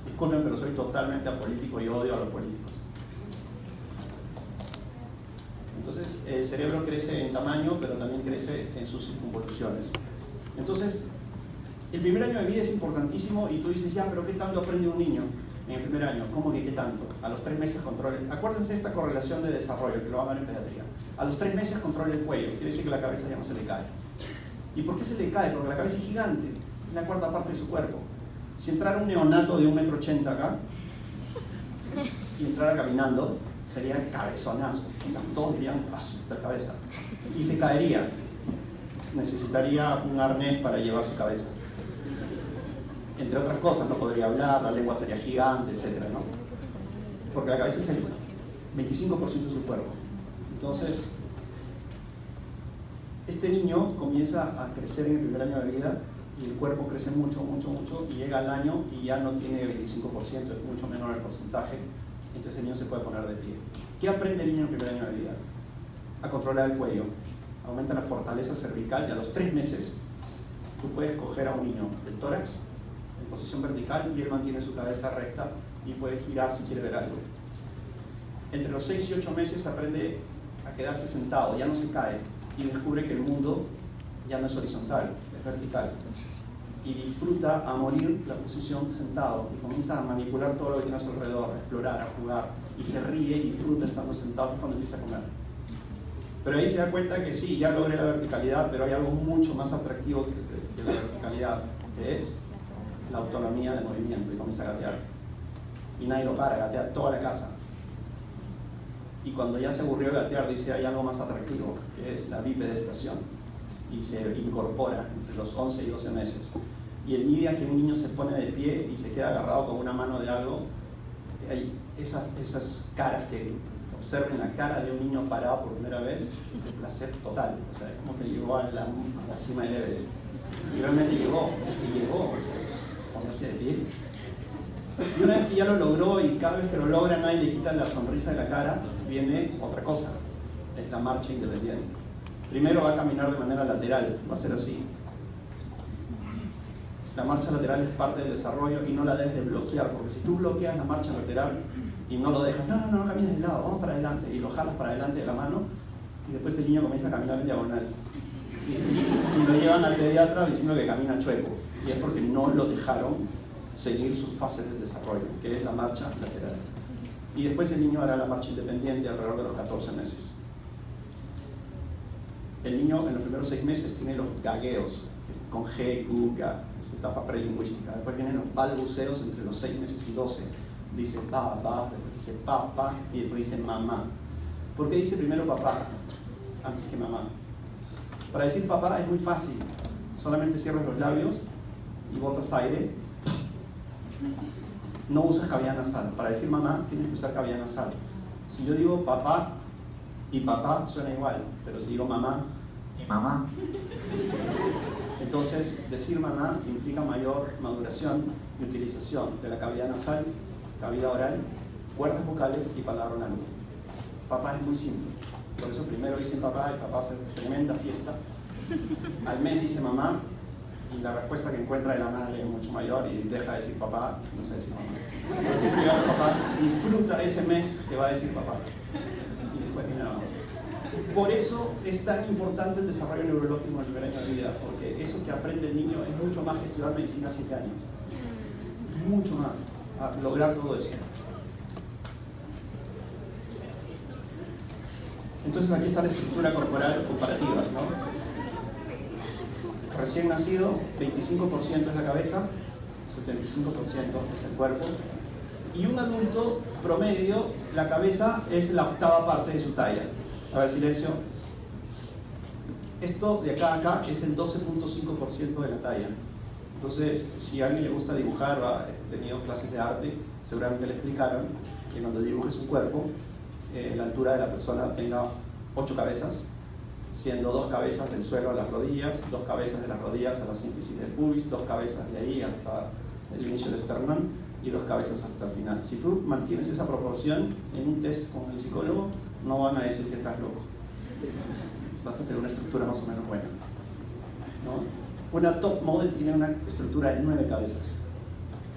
Disculpen, pero soy totalmente apolítico y odio a los políticos. Entonces, el cerebro crece en tamaño, pero también crece en sus circunvoluciones. Entonces, el primer año de vida es importantísimo y tú dices, ya, pero ¿qué tanto aprende un niño en el primer año? ¿Cómo que qué tanto? A los 3 meses controla. Acuérdense de esta correlación de desarrollo, que lo van a ver en pediatría. A los 3 meses controla el cuello, quiere decir que la cabeza ya no se le cae. ¿Y por qué se le cae? Porque la cabeza es gigante, es la cuarta parte de su cuerpo. Si entrara un neonato de 1,80 m acá y entrara caminando, sería cabezonazo. O sea, todos dirían, ¡ah, la cabeza! Y se caería. Necesitaría un arnés para llevar su cabeza. Entre otras cosas, no podría hablar, la lengua sería gigante, etc., ¿no? Porque la cabeza es el 25% de su cuerpo. Entonces, este niño comienza a crecer en el primer año de vida y el cuerpo crece mucho, mucho, mucho, y llega al año y ya no tiene 25%, es mucho menor el porcentaje, entonces el niño se puede poner de pie. ¿Qué aprende el niño en el primer año de vida? A controlar el cuello, aumenta la fortaleza cervical y a los 3 meses tú puedes coger a un niño del tórax en posición vertical y él mantiene su cabeza recta y puede girar si quiere ver algo. Entre los 6 y 8 meses aprende a quedarse sentado, ya no se cae y descubre que el mundo ya no es horizontal, es vertical. Y disfruta a morir la posición sentado y comienza a manipular todo lo que tiene a su alrededor, a explorar, a jugar, y se ríe y disfruta estando sentado cuando empieza a comer. Pero ahí se da cuenta que sí, ya logré la verticalidad, pero hay algo mucho más atractivo que la verticalidad, que es la autonomía de movimiento, y comienza a gatear. Y nadie lo para, gatea toda la casa. Y cuando ya se aburrió de gatear, dice, hay algo más atractivo, que es la bipedestación. Y se incorpora entre los 11 y 12 meses. Y el día que un niño se pone de pie y se queda agarrado con una mano de algo, hay esas caras que observen la cara de un niño parado por primera vez, placer total. O sea, es como que llegó a la cima del Everest. Y realmente llegó, ponerse de pie. Y una vez que ya lo logró y cada vez que lo logra nadie le quita la sonrisa de la cara, viene otra cosa, es la marcha independiente. Primero va a caminar de manera lateral, va a ser así. La marcha lateral es parte del desarrollo y no la debes de bloquear, porque si tú bloqueas la marcha lateral y no lo dejas, no camines de lado, vamos para adelante, y lo jalas para adelante de la mano, y después el niño comienza a caminar en diagonal. Y lo llevan al pediatra diciendo que camina chueco, y es porque no lo dejaron seguir sus fases del desarrollo, que es la marcha lateral. Y después el niño hará la marcha independiente alrededor de los 14 meses. El niño en los primeros 6 meses tiene los gagueos, con G, U, G, es etapa prelingüística. Después vienen los balbuceos entre los 6 meses y 12. Dice papá, después dice papá y después dice mamá. ¿Por qué dice primero papá antes que mamá? Para decir papá es muy fácil. Solamente cierras los labios y botas aire. No usas cavidad nasal. Para decir mamá tienes que usar cavidad nasal. Si yo digo papá y papá suena igual, pero si digo mamá y mamá, entonces decir mamá implica mayor maduración y utilización de la cavidad nasal, cavidad oral, cuerdas vocales y palabra oral. Papá es muy simple. Por eso primero dicen papá, el papá hace tremenda fiesta. Al mes dice mamá y la respuesta que encuentra de la madre es mucho mayor y deja de decir papá, no sé decir mamá. Por eso primero papá disfruta ese mes que va a decir papá. Y después viene la mamá. Por eso es tan importante el desarrollo neurológico en el primer año de vida, porque eso que aprende el niño es mucho más que estudiar medicina a 7 años. Mucho más, a lograr todo eso. Entonces aquí está la estructura corporal comparativa, ¿no? Recién nacido, 25% es la cabeza, 75% es el cuerpo. Y un adulto promedio, la cabeza es la 8ª parte de su talla. A ver, silencio. Esto de acá a acá es el 12.5% de la talla. Entonces, si a alguien le gusta dibujar o ha tenido clases de arte, seguramente le explicaron que cuando dibujes un cuerpo, la altura de la persona tenga 8 cabezas, siendo 2 cabezas del suelo a las rodillas, 2 cabezas de las rodillas a la sínfisis del pubis, 2 cabezas de ahí hasta el inicio del esternón y 2 cabezas hasta el final. Si tú mantienes esa proporción en un test con el psicólogo, no van a decir que estás loco. Vas a tener una estructura más o menos buena, ¿no? Una top model tiene una estructura de 9 cabezas,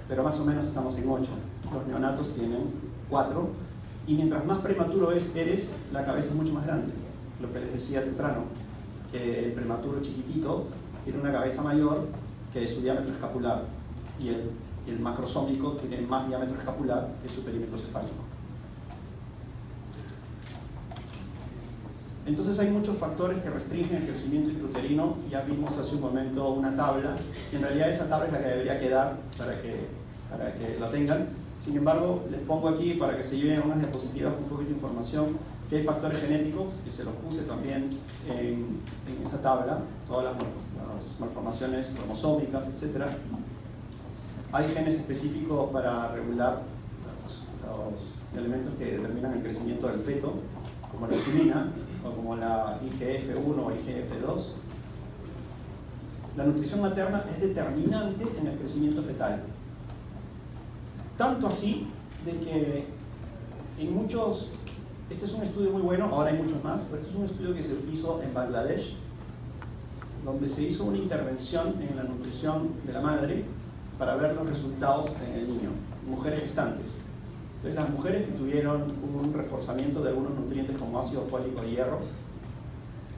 pero más o menos estamos en 8. Los neonatos tienen 4, y mientras más prematuro eres, la cabeza es mucho más grande. Lo que les decía temprano, que el prematuro chiquitito tiene una cabeza mayor que su diámetro escapular, y el macrosómico tiene más diámetro escapular que su perímetro cefálico. Entonces hay muchos factores que restringen el crecimiento intrauterino. Ya vimos hace un momento una tabla, y en realidad esa tabla es la que debería quedar para que la tengan. Sin embargo, les pongo aquí para que se lleven unas diapositivas con un poquito de información, que hay factores genéticos, que se los puse también en esa tabla, todas las malformaciones cromosómicas, etc. Hay genes específicos para regular los elementos que determinan el crecimiento del feto, como la insulina, o como la IGF-1 o IGF-2. La nutrición materna es determinante en el crecimiento fetal. Tanto así de que en muchos, este es un estudio muy bueno, ahora hay muchos más, pero este es un estudio que se hizo en Bangladesh, donde se hizo una intervención en la nutrición de la madre para ver los resultados en el niño, mujeres gestantes. Entonces las mujeres que tuvieron un reforzamiento de algunos nutrientes como ácido fólico y hierro,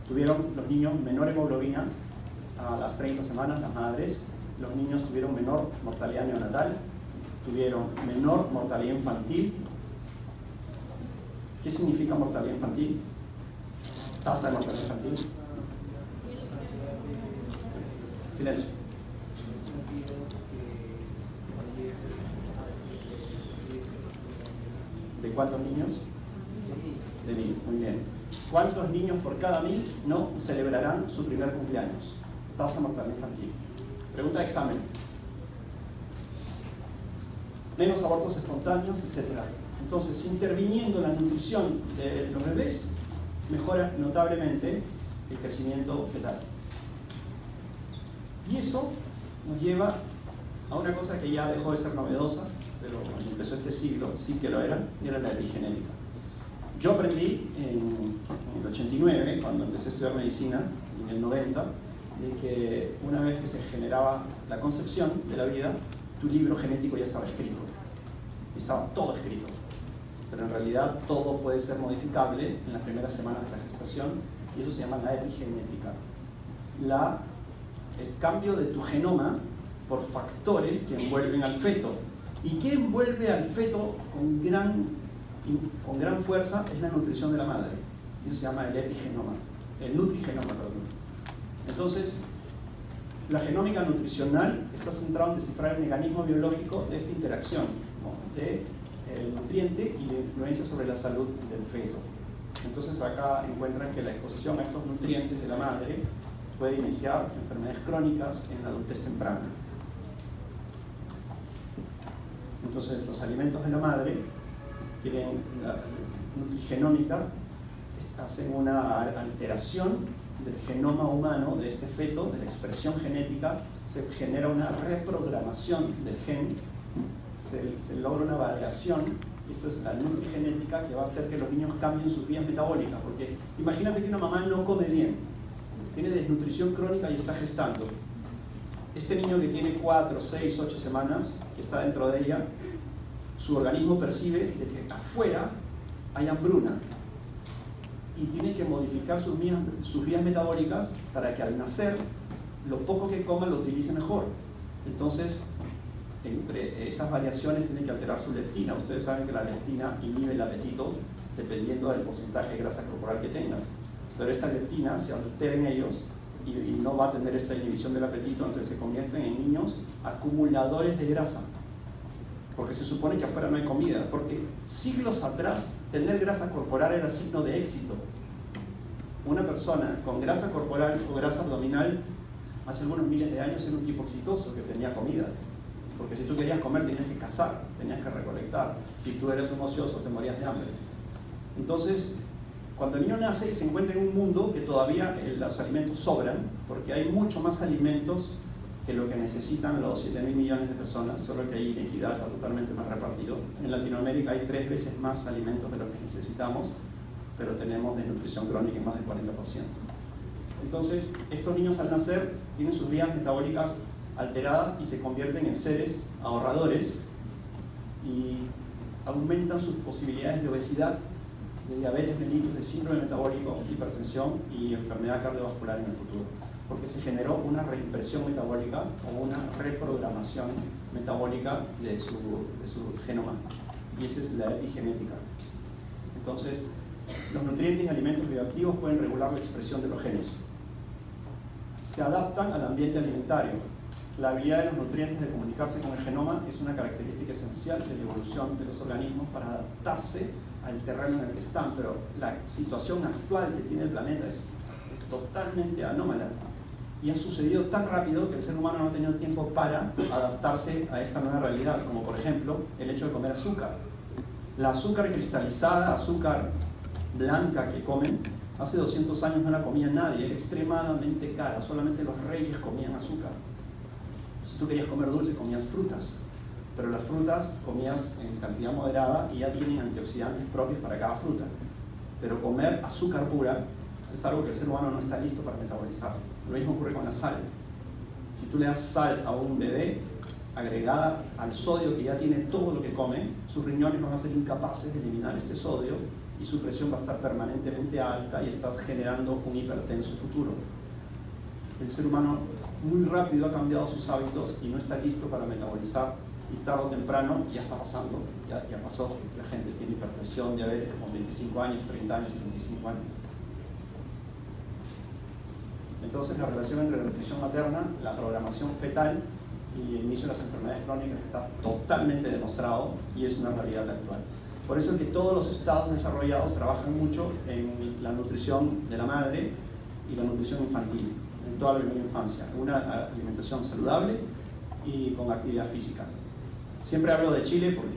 tuvieron los niños menor hemoglobina a las 30 semanas, las madres. Los niños tuvieron menor mortalidad neonatal, tuvieron menor mortalidad infantil. ¿Qué significa mortalidad infantil? Tasa de mortalidad infantil. Silencio. ¿De cuántos niños? De 1000, muy bien. ¿Cuántos niños por cada 1000 no celebrarán su primer cumpleaños? Tasa de mortalidad infantil. Pregunta de examen. Menos abortos espontáneos, etc. Entonces, interviniendo en la nutrición de los bebés, mejora notablemente el crecimiento fetal. Y eso nos lleva a una cosa que ya dejó de ser novedosa, pero cuando empezó este siglo sí que lo era la epigenética. Yo aprendí en el 89, cuando empecé a estudiar medicina, en el 90, de que una vez que se generaba la concepción de la vida, tu libro genético ya estaba escrito. Estaba todo escrito. Pero en realidad todo puede ser modificable en las primeras semanas de la gestación, y eso se llama la epigenética. El cambio de tu genoma por factores que envuelven al feto. ¿Y qué envuelve al feto con gran fuerza? Es la nutrición de la madre. Eso se llama el epigenoma, el nutrigenoma, perdón. Entonces, la genómica nutricional está centrada en descifrar el mecanismo biológico de esta interacción, ¿no?, de el nutriente y la influencia sobre la salud del feto. Entonces acá encuentran que la exposición a estos nutrientes de la madre puede iniciar enfermedades crónicas en la adultez temprana. Entonces los alimentos de la madre tienen la nutrigenómica, hacen una alteración del genoma humano de este feto, de la expresión genética, se genera una reprogramación del gen, se logra una variación, y esto es la nutrigenética, que va a hacer que los niños cambien sus vías metabólicas, porque imagínate que una mamá no come bien, tiene desnutrición crónica y está gestando. Este niño que tiene 4, 6, 8 semanas, que está dentro de ella, su organismo percibe de que afuera hay hambruna y tiene que modificar sus vías metabólicas para que al nacer lo poco que coma lo utilice mejor. Entonces, entre esas variaciones tienen que alterar su leptina. Ustedes saben que la leptina inhibe el apetito dependiendo del porcentaje de grasa corporal que tengas. Pero esta leptina se altera en ellos y no va a tener esta inhibición del apetito, entonces se convierten en niños acumuladores de grasa. Porque se supone que afuera no hay comida, porque siglos atrás tener grasa corporal era signo de éxito. Una persona con grasa corporal o grasa abdominal hace algunos miles de años era un tipo exitoso que tenía comida. Porque si tú querías comer tenías que cazar, tenías que recolectar. Si tú eres un ocioso te morías de hambre. Entonces, cuando el niño nace y se encuentra en un mundo que todavía los alimentos sobran, porque hay mucho más alimentos que lo que necesitan los 7.000 millones de personas, solo que ahí la inequidad está totalmente más repartido. En Latinoamérica hay 3 veces más alimentos de los que necesitamos, pero tenemos desnutrición crónica en más del 40%. Entonces, estos niños al nacer tienen sus vías metabólicas alteradas y se convierten en seres ahorradores y aumentan sus posibilidades de obesidad, de diabetes mellitus, de síndrome metabólico, hipertensión y enfermedad cardiovascular en el futuro, porque se generó una reimpresión metabólica o una reprogramación metabólica de su genoma, y esa es la epigenética. Entonces, los nutrientes y alimentos bioactivos pueden regular la expresión de los genes. Se adaptan al ambiente alimentario. La habilidad de los nutrientes de comunicarse con el genoma es una característica esencial de la evolución de los organismos para adaptarse al terreno en el que están, pero la situación actual que tiene el planeta es totalmente anómala y ha sucedido tan rápido que el ser humano no ha tenido tiempo para adaptarse a esta nueva realidad, como por ejemplo el hecho de comer azúcar. La azúcar cristalizada, azúcar blanca que comen, hace 200 años no la comía nadie, era extremadamente cara, solamente los reyes comían azúcar. Si tú querías comer dulce, comías frutas, pero las frutas comías en cantidad moderada y ya tienen antioxidantes propios para cada fruta. Pero comer azúcar pura es algo que el ser humano no está listo para metabolizar. Lo mismo ocurre con la sal. Si tú le das sal a un bebé, agregada al sodio que ya tiene todo lo que come, sus riñones van a ser incapaces de eliminar este sodio y su presión va a estar permanentemente alta y estás generando un hipertenso futuro. El ser humano muy rápido ha cambiado sus hábitos y no está listo para metabolizar, y tarde o temprano ya está pasando, ya pasó. La gente tiene hipertensión, diabetes con 25 años, 30 años, 35 años. Entonces la relación entre la nutrición materna, la programación fetal y el inicio de las enfermedades crónicas está totalmente demostrado y es una realidad actual. Por eso es que todos los estados desarrollados trabajan mucho en la nutrición de la madre y la nutrición infantil, en toda la primera infancia, una alimentación saludable y con actividad física. Siempre hablo de Chile porque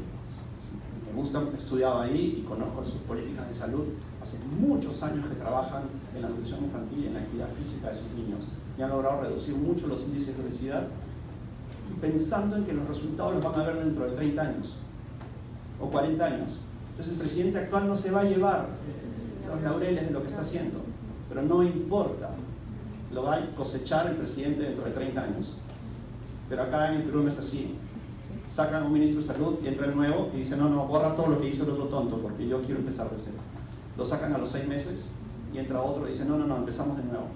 me gusta, he estudiado ahí y conozco sus políticas de salud. Hace muchos años que trabajan en la nutrición infantil y en la actividad física de sus niños y han logrado reducir mucho los índices de obesidad y pensando en que los resultados los van a ver dentro de 30 años o 40 años. Entonces el presidente actual no se va a llevar los laureles de lo que está haciendo, pero no importa, lo va a cosechar el presidente dentro de 30 años. Pero acá en el Perú no es así. Sacan a un ministro de salud y entra el nuevo y dice, no, borra todo lo que hizo el otro tonto porque yo quiero empezar de cero. Lo sacan a los 6 meses y entra otro y dice, no, empezamos de nuevo.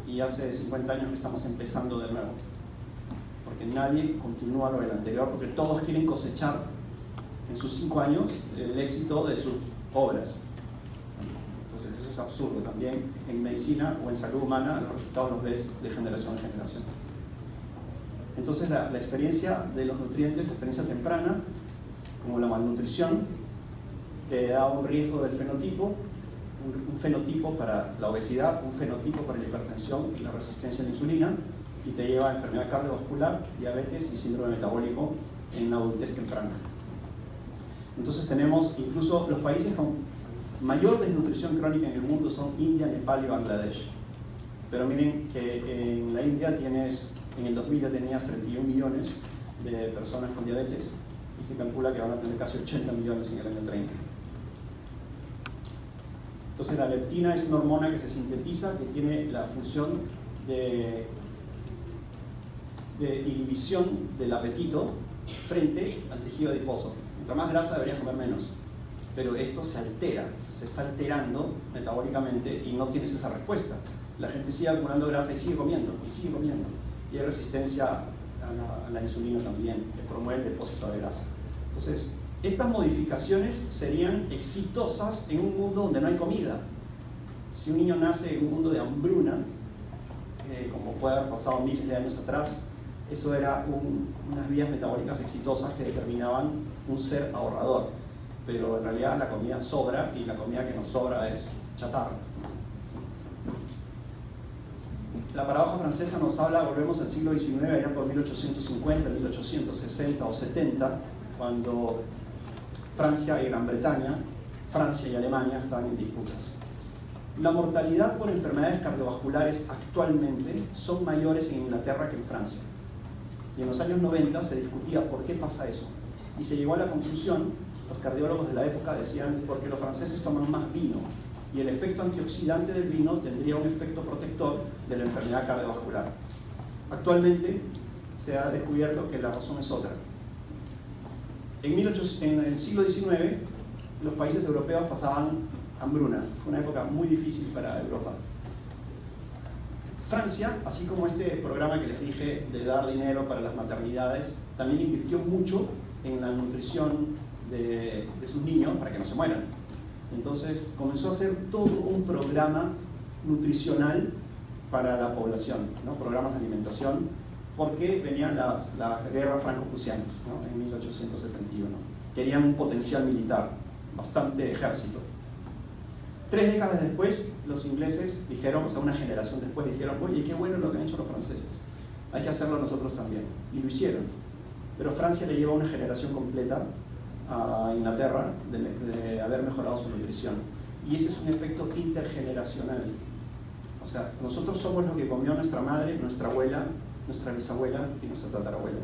Y hace 50 años que estamos empezando de nuevo. Porque nadie continúa lo del anterior, porque todos quieren cosechar en sus 5 años el éxito de sus obras. Entonces eso es absurdo. También en medicina o en salud humana los resultados los ves de generación en generación. Entonces la experiencia de los nutrientes, la experiencia temprana, como la malnutrición, te da un riesgo del fenotipo, un fenotipo para la obesidad, un fenotipo para la hipertensión y la resistencia a la insulina, y te lleva a enfermedad cardiovascular, diabetes y síndrome metabólico en la adultez temprana. Entonces tenemos incluso los países con mayor desnutrición crónica en el mundo son India, Nepal y Bangladesh. Pero miren que en la India en el 2000 ya tenías 31 millones de personas con diabetes y se calcula que van a tener casi 80 millones en el año 30. Entonces la leptina es una hormona que se sintetiza, que tiene la función de inhibición del apetito frente al tejido adiposo. Mientras más grasa deberías comer menos, pero esto se altera, se está alterando metabólicamente y no tienes esa respuesta. La gente sigue acumulando grasa y sigue comiendo, y hay resistencia a la insulina también, que promueve el depósito de grasa. Entonces, estas modificaciones serían exitosas en un mundo donde no hay comida. Si un niño nace en un mundo de hambruna, como puede haber pasado miles de años atrás, eso era unas vías metabólicas exitosas que determinaban un ser ahorrador. Pero en realidad la comida sobra y la comida que nos sobra es chatarra. La paradoja francesa nos habla, volvemos al siglo XIX, allá por 1850, 1860 o 70, cuando Francia y Gran Bretaña, Francia y Alemania estaban en disputas. La mortalidad por enfermedades cardiovasculares actualmente son mayores en Inglaterra que en Francia. Y en los años 90 se discutía por qué pasa eso. Y se llegó a la conclusión, los cardiólogos de la época decían, porque los franceses toman más vino y el efecto antioxidante del vino tendría un efecto protector de la enfermedad cardiovascular. Actualmente se ha descubierto que la razón es otra. En el siglo XIX, los países europeos pasaban hambruna. Fue una época muy difícil para Europa. Francia, así como este programa que les dije de dar dinero para las maternidades, también invirtió mucho en la nutrición de sus niños para que no se mueran. Entonces comenzó a hacer todo un programa nutricional para la población, ¿no? Programas de alimentación, porque venían las guerras franco-prusianas, ¿no? En 1871. Querían un potencial militar, bastante ejército. 3 décadas después, los ingleses dijeron, o sea, una generación después dijeron, oye, qué bueno lo que han hecho los franceses, hay que hacerlo nosotros también. Y lo hicieron. Pero Francia le lleva una generación completa a Inglaterra de haber mejorado su nutrición. Y ese es un efecto intergeneracional. O sea, nosotros somos lo que comió nuestra madre, nuestra abuela, nuestra bisabuela y nuestra tatarabuela.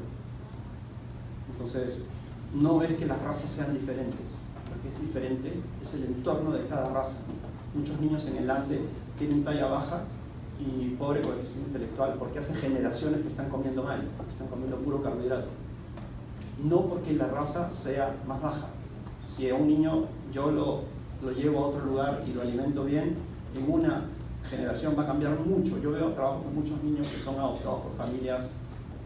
Entonces, no es que las razas sean diferentes, porque es diferente, es el entorno de cada raza. Muchos niños en el Ande tienen talla baja y pobre coeficiente intelectual, porque hace generaciones que están comiendo mal, porque están comiendo puro carbohidrato. No porque la raza sea más baja. Si a un niño yo lo llevo a otro lugar y lo alimento bien, en una generación va a cambiar mucho. Yo trabajo con muchos niños que son adoptados por familias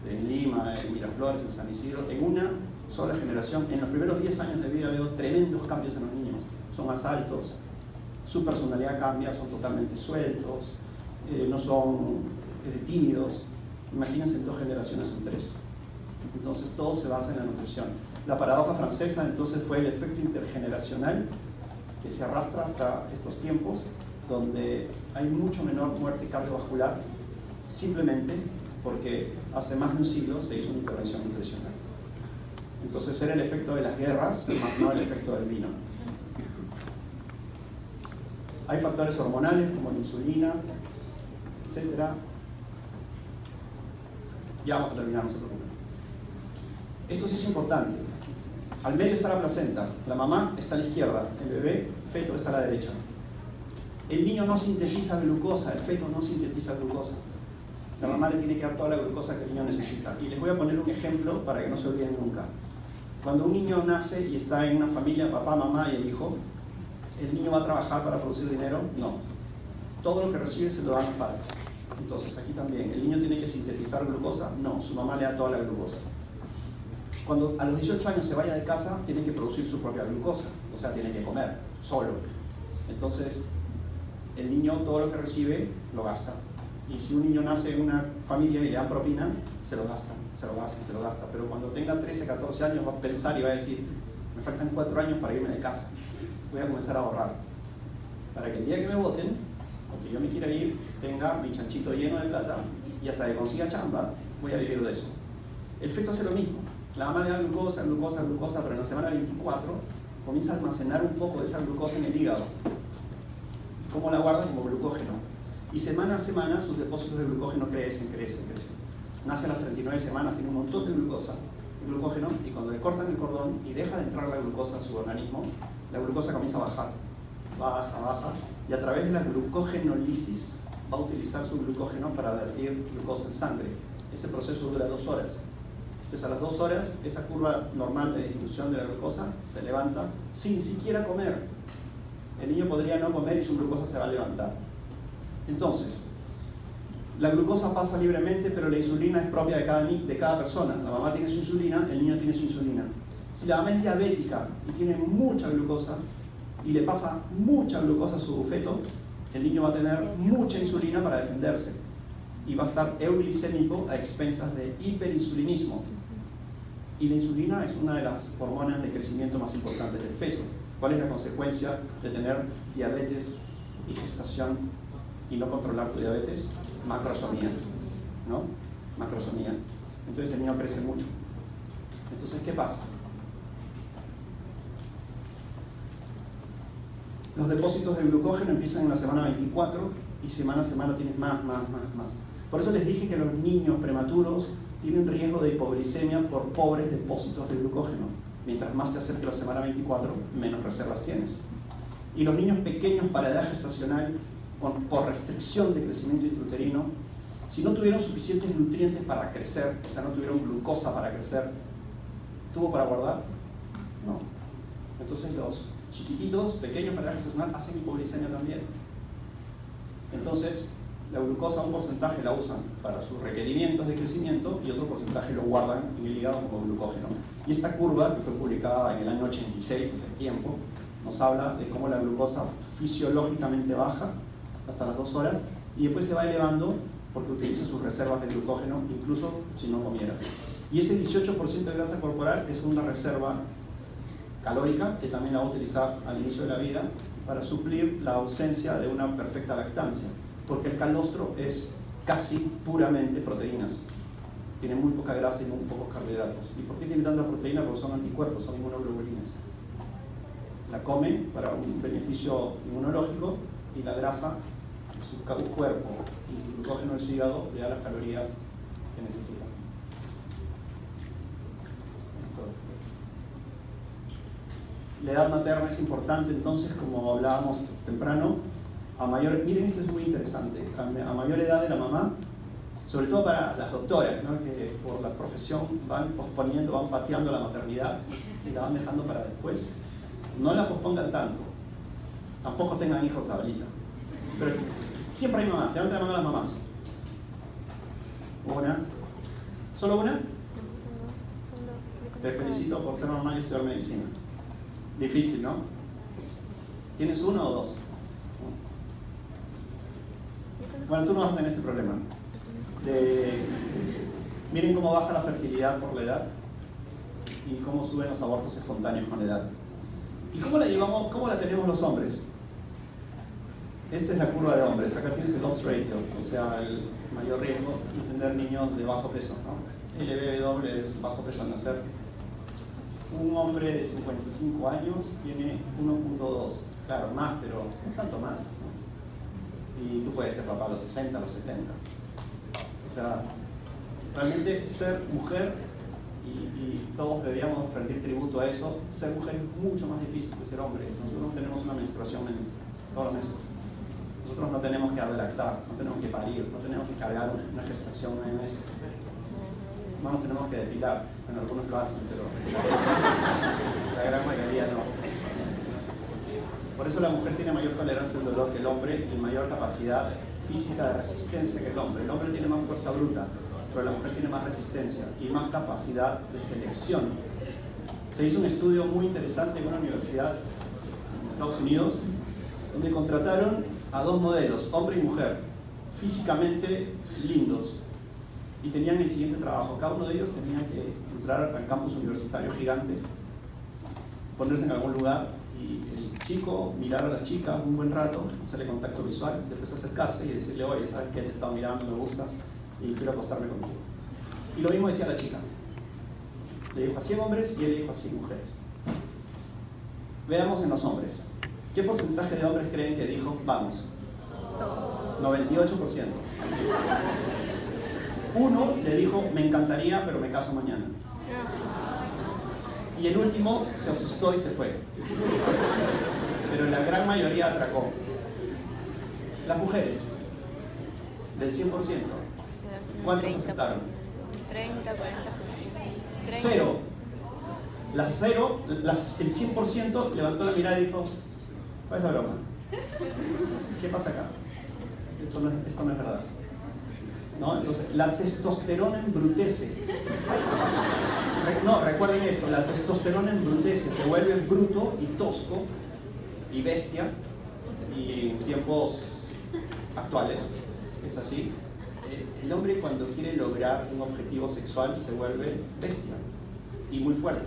en Lima, en Miraflores, en San Isidro. En una sola generación, en los primeros 10 años de vida veo tremendos cambios en los niños. Son más altos, su personalidad cambia, son totalmente sueltos, no son tímidos. Imagínense en 2 generaciones o 3. Entonces todo se basa en la nutrición. La paradoja francesa entonces fue el efecto intergeneracional que se arrastra hasta estos tiempos, donde hay mucho menor muerte cardiovascular simplemente porque hace más de un siglo se hizo una intervención nutricional. Entonces era el efecto de las guerras, más no el efecto del vino. Hay factores hormonales como la insulina, etc. Ya vamos a terminar, no se preocupen. Esto sí es importante. Al medio está la placenta, la mamá está a la izquierda, el bebé, feto, está a la derecha. El niño no sintetiza glucosa, el feto no sintetiza glucosa. La mamá le tiene que dar toda la glucosa que el niño necesita. Y les voy a poner un ejemplo para que no se olviden nunca. Cuando un niño nace y está en una familia, papá, mamá y el hijo, ¿el niño va a trabajar para producir dinero? No. Todo lo que recibe se lo dan los padres. Entonces aquí también, ¿el niño tiene que sintetizar glucosa? No, su mamá le da toda la glucosa. Cuando a los 18 años se vaya de casa, tiene que producir su propia glucosa, o sea, tiene que comer solo. Entonces, el niño todo lo que recibe lo gasta. Y si un niño nace en una familia y le dan propina, se lo gasta. Pero cuando tenga 13, 14 años va a pensar y va a decir, me faltan 4 años para irme de casa. Voy a comenzar a ahorrar. Para que el día que me voten, o que yo me quiera ir, tenga mi chanchito lleno de plata y hasta que consiga chamba, voy a vivir de eso. El feto hace lo mismo. La mamá le da glucosa, pero en la semana 24 comienza a almacenar un poco de esa glucosa en el hígado. ¿Cómo la guarda? Como glucógeno. Y semana a semana sus depósitos de glucógeno crecen. Nace a las 39 semanas, tiene un montón de glucógeno, y cuando le cortan el cordón y deja de entrar la glucosa a su organismo, la glucosa comienza a bajar. Baja, y a través de la glucogenólisis va a utilizar su glucógeno para vertir glucosa en sangre. Ese proceso dura 2 horas. Entonces a las 2 horas, esa curva normal de distribución de la glucosa se levanta sin siquiera comer. El niño podría no comer y su glucosa se va a levantar. Entonces, la glucosa pasa libremente, pero la insulina es propia de cada persona. La mamá tiene su insulina, el niño tiene su insulina. Si la mamá es diabética y tiene mucha glucosa, y le pasa mucha glucosa a su feto, el niño va a tener mucha insulina para defenderse. Y va a estar euglicémico a expensas de hiperinsulinismo. Y la insulina es una de las hormonas de crecimiento más importantes del feto. ¿Cuál es la consecuencia de tener diabetes y gestación y no controlar tu diabetes? Macrosomía, ¿no? Macrosomía. Entonces el niño crece mucho. Entonces, ¿qué pasa? Los depósitos de glucógeno empiezan en la semana 24 y semana a semana tienes más. Por eso les dije que los niños prematuros tienen riesgo de hipoglicemia por pobres depósitos de glucógeno. Mientras más te acerques a la semana 24, menos reservas tienes. Y los niños pequeños para edad gestacional, por restricción de crecimiento intrauterino, si no tuvieron suficientes nutrientes para crecer, o sea, no tuvieron glucosa para crecer, ¿tuvo para guardar? No. Entonces los chiquititos, pequeños para edad gestacional, hacen hipoglicemia también. Entonces, la glucosa, un porcentaje la usan para sus requerimientos de crecimiento y otro porcentaje lo guardan en el hígado como glucógeno. Y esta curva, que fue publicada en el año 86, hace tiempo, nos habla de cómo la glucosa fisiológicamente baja hasta las 2 horas y después se va elevando porque utiliza sus reservas de glucógeno, incluso si no comiera. Y ese 18% de grasa corporal es una reserva calórica que también la va a utilizar al inicio de la vida para suplir la ausencia de una perfecta lactancia. Porque el calostro es casi puramente proteínas. Tiene muy poca grasa y muy pocos carbohidratos. ¿Y por qué tiene tanta proteína? Porque son anticuerpos, son inmunoglobulinas. La comen para un beneficio inmunológico y la grasa, su cuerpo y el glucógeno en su hígado le da las calorías que necesita. La edad materna es importante, entonces, como hablábamos temprano, miren, esto es muy interesante, a mayor edad de la mamá, sobre todo para las doctoras, ¿no? Que por la profesión van posponiendo, van pateando la maternidad y la van dejando para después. No la pospongan tanto, tampoco tengan hijos ahorita, pero siempre hay mamás, levanten la mano a las mamás. Una, ¿solo una? Te felicito por ser mamá y estudiar medicina. Difícil, ¿no? ¿Tienes 1 o 2? Bueno, tú no vas a tener ese problema. Miren cómo baja la fertilidad por la edad y cómo suben los abortos espontáneos con la edad. ¿Y cómo la llevamos, cómo la tenemos los hombres? Esta es la curva de hombres. Acá tienes el odds ratio, o sea, el mayor riesgo de tener niños de bajo peso, ¿no? LBW es bajo peso al nacer. Un hombre de 55 años tiene 1.2, claro, más, pero un tanto más, ¿no? Y tú puedes ser papá a los 60, a los 70. O sea, realmente ser mujer y todos deberíamos rendir tributo a eso, ser mujer es mucho más difícil que ser hombre. Nosotros tenemos una menstruación todos los meses. Nosotros no tenemos que lactar, no tenemos que parir, no tenemos que cargar una gestación 9 meses. No nos tenemos que depilar. Bueno, algunos lo hacen, pero la gran mayoría no. Por eso la mujer tiene mayor tolerancia al dolor que el hombre y mayor capacidad física de resistencia que el hombre. El hombre tiene más fuerza bruta, pero la mujer tiene más resistencia y más capacidad de selección. Se hizo un estudio muy interesante en una universidad en Estados Unidos, donde contrataron a 2 modelos, hombre y mujer, físicamente lindos, y tenían el siguiente trabajo. Cada uno de ellos tenía que entrar al campus universitario gigante, ponerse en algún lugar, y el chico mirar a la chica un buen rato, hacerle contacto visual, después acercarse y decirle: oye, ¿sabes qué? Te he estado mirando, me gustas y quiero acostarme contigo. Y lo mismo decía la chica. Le dijo a 100 hombres y él le dijo a 100 mujeres. Veamos en los hombres. ¿Qué porcentaje de hombres creen que dijo vamos? 98%. Uno le dijo: me encantaría, pero me caso mañana. Y el último se asustó y se fue. Pero la gran mayoría atracó. Las mujeres, del 100%, ¿cuántos aceptaron? 30, 40%. Cero. El 100% levantó la mirada y dijo: ¿cuál es la broma? ¿Qué pasa acá? Esto no es verdad. ¿No? Entonces, la testosterona embrutece. No, recuerden esto, la testosterona embrutece, te vuelve bruto y tosco y bestia, y en tiempos actuales es así. El hombre, cuando quiere lograr un objetivo sexual, se vuelve bestia y muy fuerte,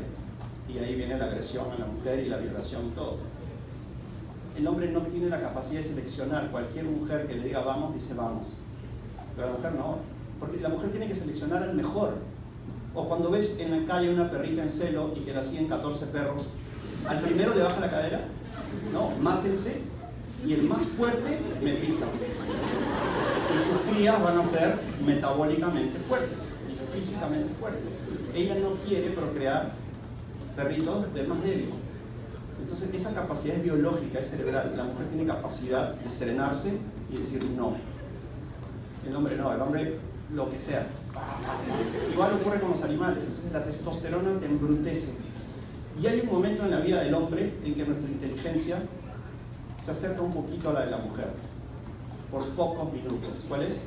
y ahí viene la agresión a la mujer y la violación y todo. El hombre no tiene la capacidad de seleccionar. Cualquier mujer que le diga vamos, dice vamos. Pero la mujer no, porque la mujer tiene que seleccionar al mejor. O cuando ves en la calle una perrita en celo y que la siguen 14 perros, ¿al primero le baja la cadera? No, mátense y el más fuerte me pisa. Y sus crías van a ser metabólicamente fuertes y físicamente fuertes. Ella no quiere procrear perritos del más débil. Entonces esa capacidad es biológica, es cerebral. La mujer tiene capacidad de serenarse y decir no. El hombre no, el hombre lo que sea. Igual ocurre con los animales. Entonces la testosterona te embrutece. Y hay un momento en la vida del hombre en que nuestra inteligencia se acerca un poquito a la de la mujer, por pocos minutos. ¿Cuál es?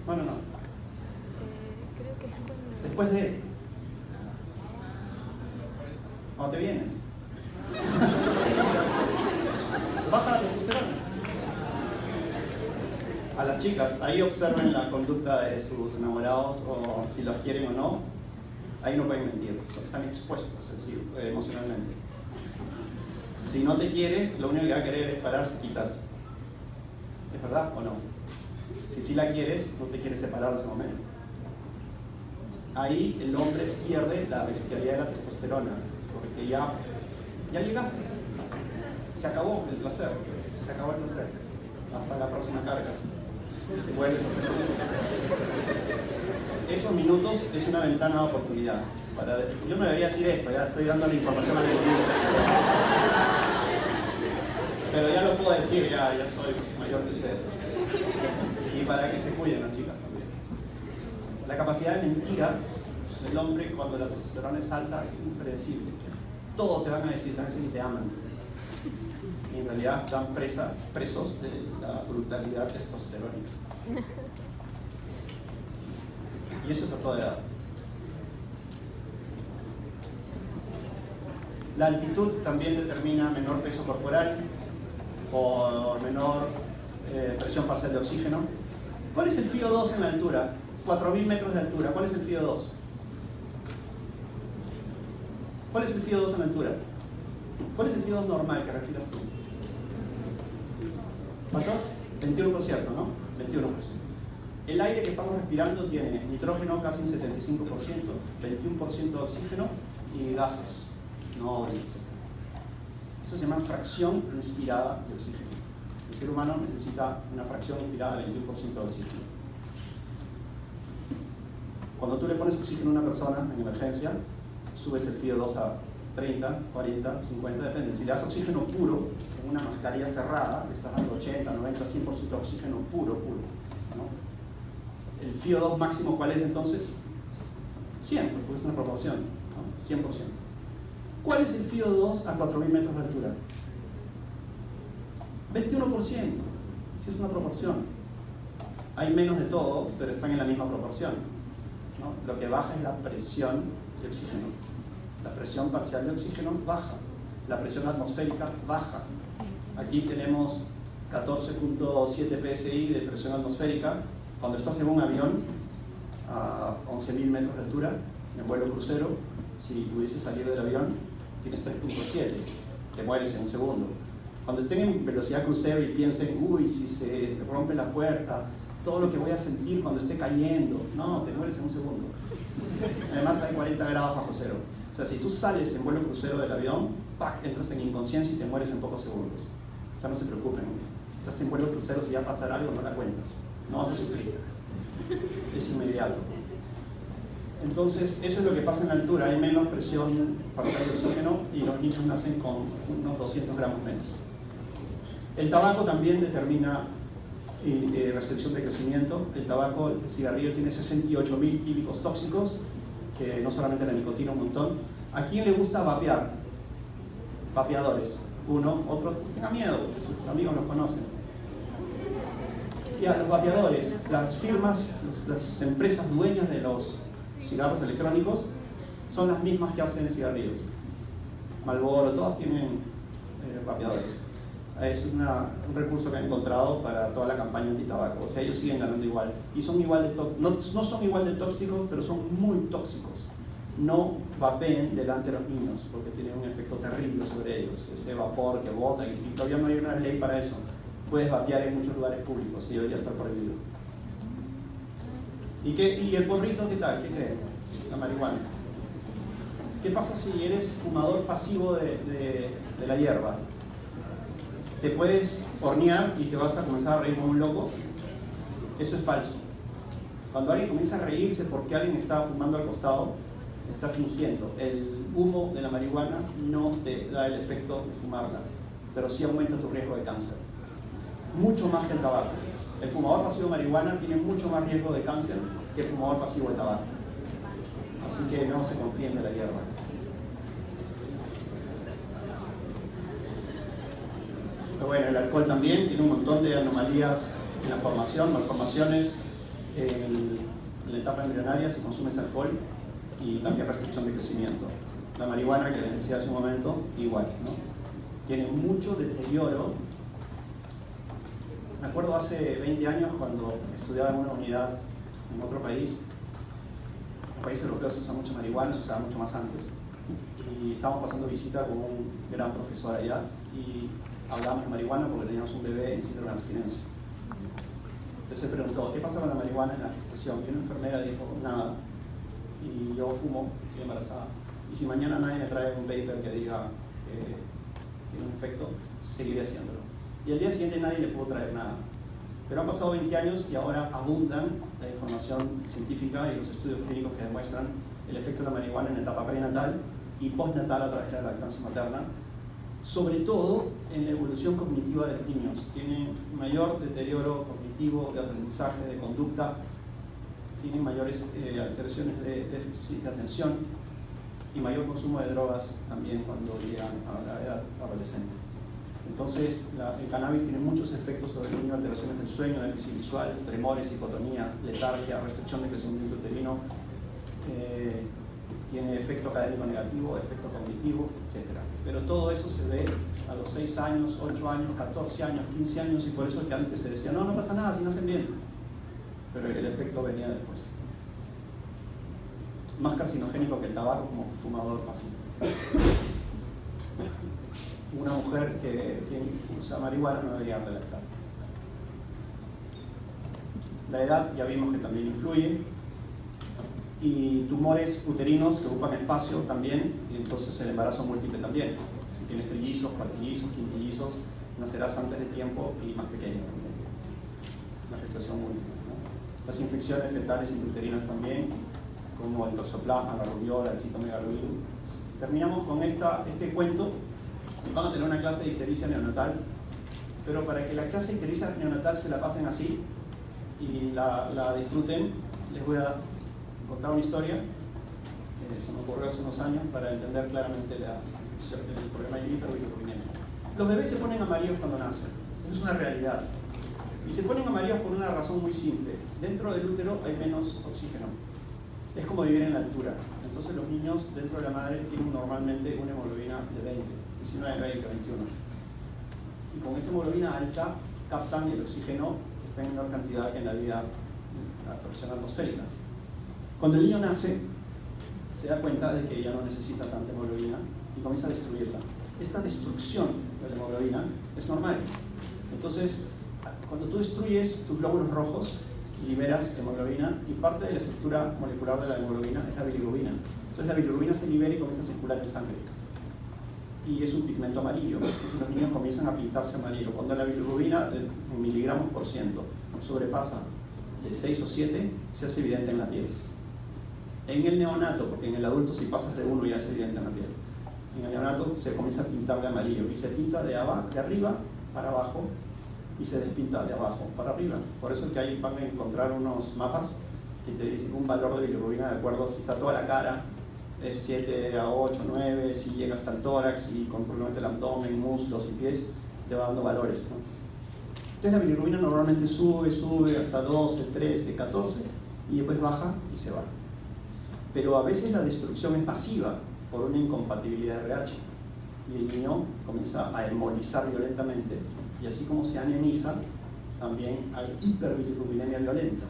Bueno, no. Creo que es cuando... Después de... ¿Cuándo te vienes? Baja la testosterona. A las chicas, ahí observen la conducta de sus enamorados, o si los quieren o no. Ahí no pueden mentir, están expuestos emocionalmente. Si no te quiere, lo único que va a querer es pararse y quitarse. ¿Es verdad o no? Si sí la quieres, no te quieres separar en ese momento. Ahí el hombre pierde la bestialidad de la testosterona, porque ya llegaste. Se acabó el placer, se acabó el placer. Hasta la próxima carga. Vuelves a hacer lo mismo. Esos minutos es una ventana de oportunidad. Yo no debería decir esto, ya estoy dando la información al enemigo. Pero ya lo puedo decir, ya estoy mayor que ustedes. Y para que se cuiden las chicas también. La capacidad de mentira del hombre cuando la testosterona es alta es impredecible. Todo te van a decir, que te aman. Y en realidad están presos de la brutalidad testosterónica. Y eso es a toda edad. La altitud también determina menor peso corporal o menor presión parcial de oxígeno. ¿Cuál es el FiO2 en la altura? 4.000 metros de altura. ¿Cuál es el FiO2? ¿Cuál es el FiO2 en la altura? ¿Cuál es el FiO2 normal que respiras tú? ¿Cuánto? 21%, ¿no? 21%. El aire que estamos respirando tiene nitrógeno casi un 75%, 21% de oxígeno y gases, no oxígeno. Eso se llama fracción inspirada de oxígeno. El ser humano necesita una fracción inspirada de 21% de oxígeno. Cuando tú le pones oxígeno a una persona en emergencia, subes el FiO2 a 30, 40, 50, depende. Si le das oxígeno puro, en una mascarilla cerrada, le estás dando 80, 90, 100% de oxígeno puro, ¿no? ¿El FiO2 máximo cuál es entonces? 100, porque es una proporción, ¿no? 100%. ¿Cuál es el FiO2 a 4.000 metros de altura? 21%, si es una proporción. Hay menos de todo, pero están en la misma proporción, ¿no? Lo que baja es la presión de oxígeno. La presión parcial de oxígeno baja, la presión atmosférica baja. Aquí tenemos 14.7 psi de presión atmosférica. Cuando estás en un avión a 11.000 metros de altura, en vuelo crucero, si pudieses salir del avión, tienes 3.7, te mueres en un segundo. Cuando estén en velocidad crucero y piensen, uy, si se rompe la puerta, todo lo que voy a sentir cuando esté cayendo, no, te mueres en un segundo. Además hay 40 grados bajo cero. O sea, si tú sales en vuelo crucero del avión, ¡pac!, entras en inconsciencia y te mueres en pocos segundos. O sea, no se preocupen. Si estás en vuelo crucero, si va a pasar algo, no la cuentas. No vas a sufrir. Es inmediato. Entonces, eso es lo que pasa en la altura. Hay menos presión parcial de oxígeno y los niños nacen con unos 200 gramos menos. El tabaco también determina restricción de crecimiento. El tabaco, el cigarrillo, tiene 68.000 químicos tóxicos, que no solamente la nicotina, un montón. ¿A quién le gusta vapear? Vapeadores. Uno, otro, tenga miedo, sus amigos los conocen. Y a los vapeadores, las firmas, las empresas dueñas de los cigarros electrónicos son las mismas que hacen cigarrillos. Marlboro, todas tienen vapeadores. Es un recurso que han encontrado para toda la campaña antitabaco. O sea, ellos siguen ganando igual. Y son igual de no son igual de tóxicos, pero son muy tóxicos. No vapeen delante de los niños, porque tienen un efecto terrible sobre ellos. Ese vapor que bota, y todavía no hay una ley para eso. Puedes vapear en muchos lugares públicos y debería estar prohibido. ¿Y el porrito qué tal? ¿Qué creen? La marihuana. ¿Qué pasa si eres fumador pasivo de la hierba? Te puedes hornear y te vas a comenzar a reír como un loco. Eso es falso. Cuando alguien comienza a reírse porque alguien está fumando al costado, está fingiendo. El humo de la marihuana no te da el efecto de fumarla, pero sí aumenta tu riesgo de cáncer. Mucho más que el tabaco. El fumador pasivo de marihuana tiene mucho más riesgo de cáncer que el fumador pasivo de tabaco. Así que no se confíen de la hierba. Pero bueno, el alcohol también tiene un montón de anomalías en la formación, malformaciones en la etapa embrionaria si consumes alcohol, y también restricción de crecimiento. La marihuana, que les decía hace un momento, igual, ¿no? Tiene mucho deterioro. Me acuerdo hace 20 años cuando estudiaba en una unidad en otro país. En países europeos se usa mucho marihuana, se usaba mucho más antes. Y estábamos pasando visita con un gran profesor allá y hablábamos de marihuana porque teníamos un bebé en síndrome de abstinencia. Entonces se preguntó, ¿qué pasa con la marihuana en la gestación? Y una enfermera dijo, nada. Y yo fumo, estoy embarazada. Y si mañana nadie me trae un paper que diga que tiene un efecto, seguiré haciéndolo. Y al día siguiente nadie le pudo traer nada. Pero han pasado 20 años y ahora abundan la información científica y los estudios clínicos que demuestran el efecto de la marihuana en la etapa prenatal y postnatal a través de la lactancia materna, sobre todo en la evolución cognitiva de los niños. Tienen mayor deterioro cognitivo, de aprendizaje, de conducta, tienen mayores alteraciones de déficit de atención y mayor consumo de drogas también cuando llegan a la edad adolescente. Entonces, el cannabis tiene muchos efectos sobre el niño, alteraciones del sueño, déficit visual, tremores, hipotonía, letargia, restricción de crecimiento uterino, tiene efecto académico negativo, efecto cognitivo, etc. Pero todo eso se ve a los 6 años, 8 años, 14 años, 15 años, y por eso que antes se decía, no pasa nada si nacen bien. Pero el efecto venía después. Más carcinogénico que el tabaco como fumador pasivo. Una mujer que usa marihuana no debería lactar. La edad ya vimos que también influye. Y tumores uterinos que ocupan espacio también, y entonces el embarazo múltiple también. Si tienes trillizos, cuartillizos, quintillizos, nacerás antes de tiempo y más pequeño también. La gestación múltiple, ¿no? Las infecciones fetales intrauterinas también, como el toxoplasma, la rubiola, el citomegalovirus. Terminamos con este cuento. Van a tener una clase de ictericia neonatal, pero para que la clase de ictericia neonatal se la pasen así y la disfruten, les voy a contar una historia. Se me ocurrió hace unos años para entender claramente el problema de hiperbilirubinemia. Los bebés se ponen amarillos cuando nacen, eso es una realidad. Y se ponen amarillos por una razón muy simple. Dentro del útero hay menos oxígeno. Es como vivir en la altura. Entonces los niños dentro de la madre tienen normalmente una hemoglobina de 20, 19, 20, 21. Y con esa hemoglobina alta captan el oxígeno que está en menor cantidad que en la vida, la presión atmosférica. Cuando el niño nace, se da cuenta de que ya no necesita tanta hemoglobina y comienza a destruirla. Esta destrucción de la hemoglobina es normal. Entonces, cuando tú destruyes tus glóbulos rojos, liberas hemoglobina y parte de la estructura molecular de la hemoglobina es la bilirrubina. Entonces la bilirrubina se libera y comienza a circular en sangre. Y es un pigmento amarillo. Entonces los niños comienzan a pintarse amarillo. Cuando la bilirrubina en miligramos por ciento sobrepasa de 6 o 7, se hace evidente en la piel. En el neonato, porque en el adulto si pasas de 1 ya es evidente en la piel. En el neonato se comienza a pintar de amarillo y se pinta de arriba para abajo y se despinta de abajo para arriba. Por eso es que ahí van a encontrar unos mapas que te dicen un valor de bilirrubina de acuerdo si está toda la cara, es 7 a 8, 9, si llega hasta el tórax y completamente el abdomen, muslos y pies, te va dando valores, ¿no? Entonces la bilirrubina normalmente sube hasta 12, 13, 14 y después baja y se va. Pero a veces la destrucción es pasiva por una incompatibilidad de RH y el niño comienza a hemolizar violentamente y así como se anemiza, también hay hiperbilirrubinemia violenta.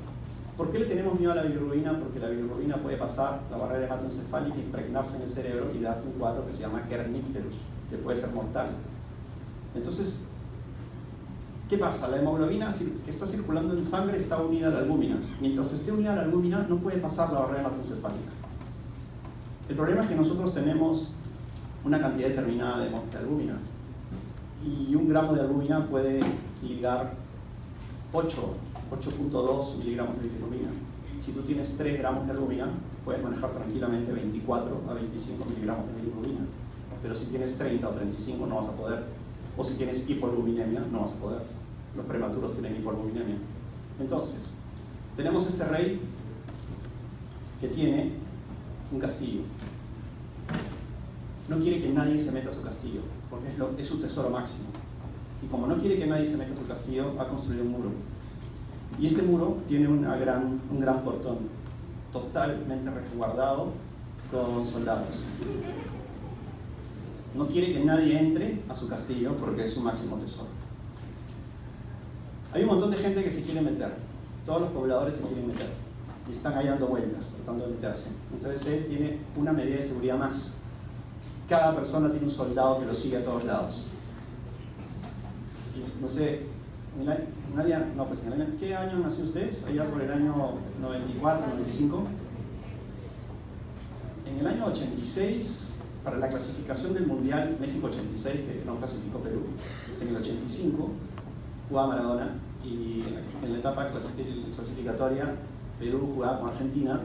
¿Por qué le tenemos miedo a la bilirrubina? Porque la bilirrubina puede pasar la barrera hematoencefálica, impregnarse en el cerebro y darte un cuadro que se llama kernicterus, que puede ser mortal. Entonces, ¿qué pasa? La hemoglobina que está circulando en sangre está unida a la albúmina. Mientras esté unida a la albúmina, no puede pasar la barrera hematoencefálica. El problema es que nosotros tenemos una cantidad determinada de albúmina. Y 1 gramo de albúmina puede ligar 8.2 miligramos de bilirrubina. Si tú tienes 3 gramos de albúmina, puedes manejar tranquilamente 24 a 25 miligramos de bilirrubina. Pero si tienes 30 o 35 no vas a poder. O si tienes hipoalbuminemia, no vas a poder. Los prematuros tienen hipoalbuminemia. Entonces, tenemos este rey que tiene un castillo. No quiere que nadie se meta a su castillo, porque es su tesoro máximo. Y como no quiere que nadie se meta a su castillo, ha construido un muro. Y este muro tiene un gran portón, totalmente resguardado con soldados. No quiere que nadie entre a su castillo porque es su máximo tesoro. Hay un montón de gente que se quiere meter. Todos los pobladores se quieren meter. Y están ahí dando vueltas, tratando de meterse. Entonces él tiene una medida de seguridad más. Cada persona tiene un soldado que lo sigue a todos lados. Y no sé, ¿qué año nació ustedes? Allá por el año 94, 95. En el año 86, para la clasificación del Mundial México 86, que no clasificó Perú, en el 85, jugaba Maradona y en la etapa clasificatoria Perú jugaba con Argentina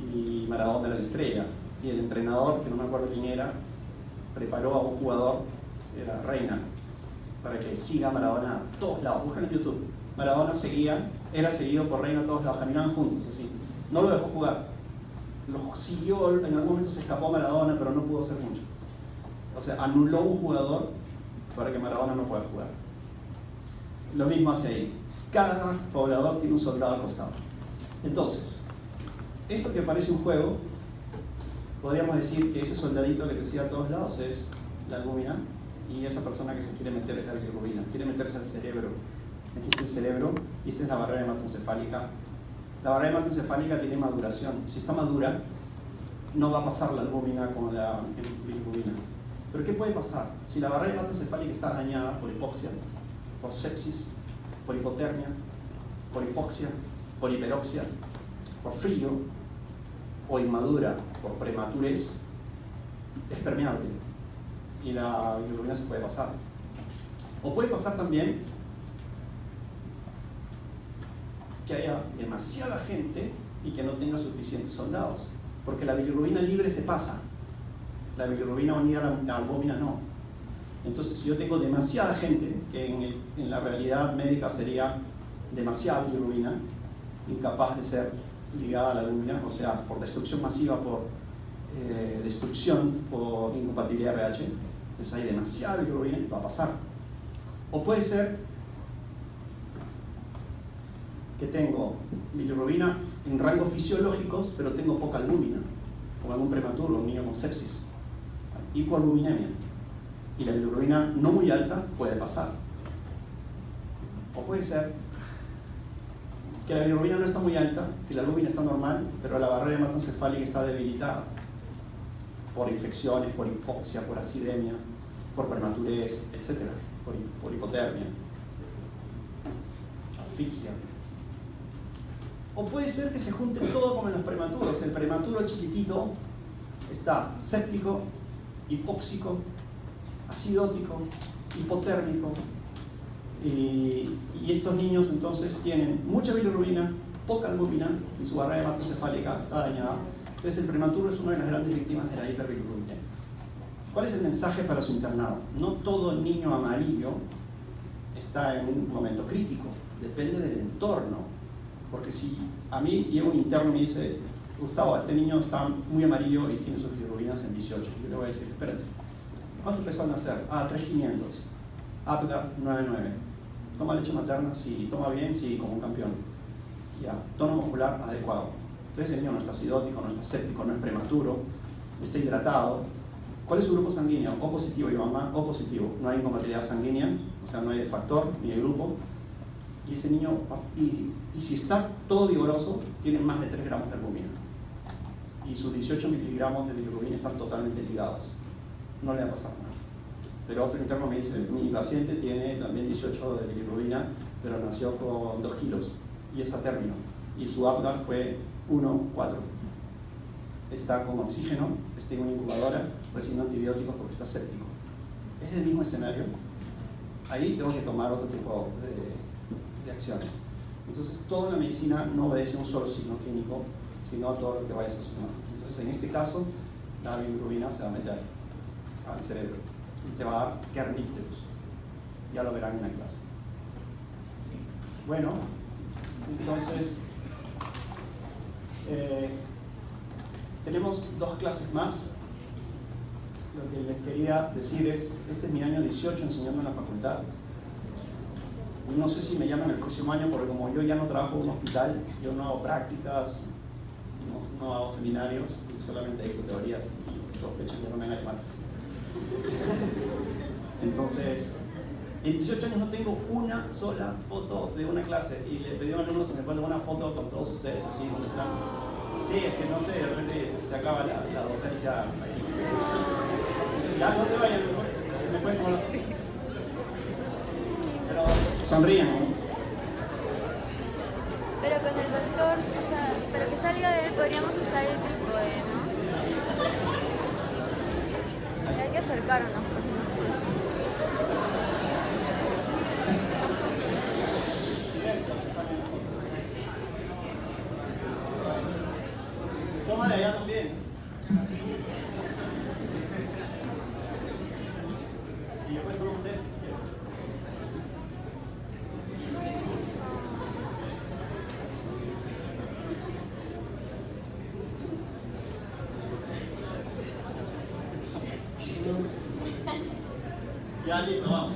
y Maradona era la estrella. Y el entrenador, que no me acuerdo quién era, preparó a un jugador, era Reina, para que siga a Maradona a todos lados. Buscan en YouTube. Maradona era seguido por Reina a todos lados, caminaban juntos así. No lo dejó jugar. Lo siguió, en algún momento se escapó Maradona, pero no pudo hacer mucho. O sea, anuló un jugador para que Maradona no pueda jugar. Lo mismo hace ahí. Cada poblador tiene un soldado al costado. Entonces, esto que parece un juego, podríamos decir que ese soldadito que te sigue a todos lados es la albúmina y esa persona que se quiere meter es la bilirrubina, quiere meterse al cerebro. Aquí está el cerebro y esta es la barrera hematoencefálica. La barrera hematoencefálica tiene maduración. Si está madura, no va a pasar la albúmina como la bilirrubina. Pero ¿qué puede pasar? Si la barrera hematoencefálica está dañada por hipoxia, por sepsis, por hipotermia, por hipoxia, por hiperoxia, por frío, o inmadura por prematurez, es permeable y la bilirrubina se puede pasar. O puede pasar también que haya demasiada gente y que no tenga suficientes soldados, porque la bilirrubina libre se pasa, la bilirrubina unida a la albúmina no. Entonces, si yo tengo demasiada gente, que en la realidad médica sería demasiada bilirrubina, incapaz de ser ligada a la albúmina, o sea, por destrucción masiva, por destrucción por incompatibilidad RH, entonces hay demasiada bilirrubina y va a pasar. O puede ser que tengo bilirrubina en rangos fisiológicos, pero tengo poca albúmina, como algún prematuro, un niño con sepsis, hipoalbuminemia, y la bilirrubina no muy alta puede pasar. O puede ser que la bilirrubina no está muy alta, que la albúmina está normal, pero la barrera hematoencefálica está debilitada por infecciones, por hipoxia, por acidemia, por prematurez, etc., por hipotermia, asfixia. O puede ser que se junte todo como en los prematuros. El prematuro chiquitito está séptico, hipóxico, acidótico, hipotérmico, y estos niños entonces tienen mucha bilirrubina, poca albúmina, y su barrera hematoencefálica está dañada. Entonces el prematuro es una de las grandes víctimas de la hiperbilirrubinemia. ¿Cuál es el mensaje para su internado? No todo niño amarillo está en un momento crítico, depende del entorno. Porque si a mí llega un interno y me dice, Gustavo, este niño está muy amarillo y tiene sus bilirrubinas en 18, yo le voy a decir, espérate, ¿cuánto empezó a nacer? 3.500. APGAR 9.9. ¿Toma leche materna? Sí. ¿Toma bien? Sí, como un campeón. Ya. Tono muscular adecuado. Entonces el niño no está acidótico, no está séptico, no es prematuro, está hidratado. ¿Cuál es su grupo sanguíneo? O positivo, y mamá, O positivo. No hay incompatibilidad sanguínea, o sea, no hay de factor ni de grupo. Y ese niño, y si está todo vigoroso, tiene más de 3 gramos de albúmina. Y sus 18 miligramos de bilirrubina están totalmente ligados. No le va a pasar nada. Pero otro interno me dice, mi paciente tiene también 18 de bilirrubina, pero nació con 2 kilos y es a término. Y su APGAR fue 1,4. Está con oxígeno, está en una incubadora, recibiendo antibióticos porque está séptico. Es el mismo escenario. Ahí tengo que tomar otro tipo de acciones. Entonces, toda la medicina no obedece a un solo signo clínico, sino a todo lo que vayas a sumar. Entonces, en este caso, la bilirrubina se va a meter al cerebro y te va a dar kernicterus. Ya lo verán en la clase. Bueno, entonces, tenemos 2 clases más. Lo que les quería decir es, este es mi año 18 enseñando en la facultad. No sé si me llaman el próximo año, porque como yo ya no trabajo en un hospital, yo no hago prácticas, no hago seminarios, solamente digo teorías y sospecho que no me van a llamar. Entonces, en 18 años no tengo una sola foto de una clase y le pedí a un alumno que me ponga una foto con todos ustedes, así donde están. Sí, es que no sé, de repente se acaba la docencia ahí. Ya, no se vayan, me pueden tomar la foto. Pero sonríen, ¿no? Pero con el doctor, o sea, para que salga de él podríamos usar el trípode, ¿no? Hay que acercarnos. Toma de allá también. Y después vamos a hacer. Ya listo, vamos.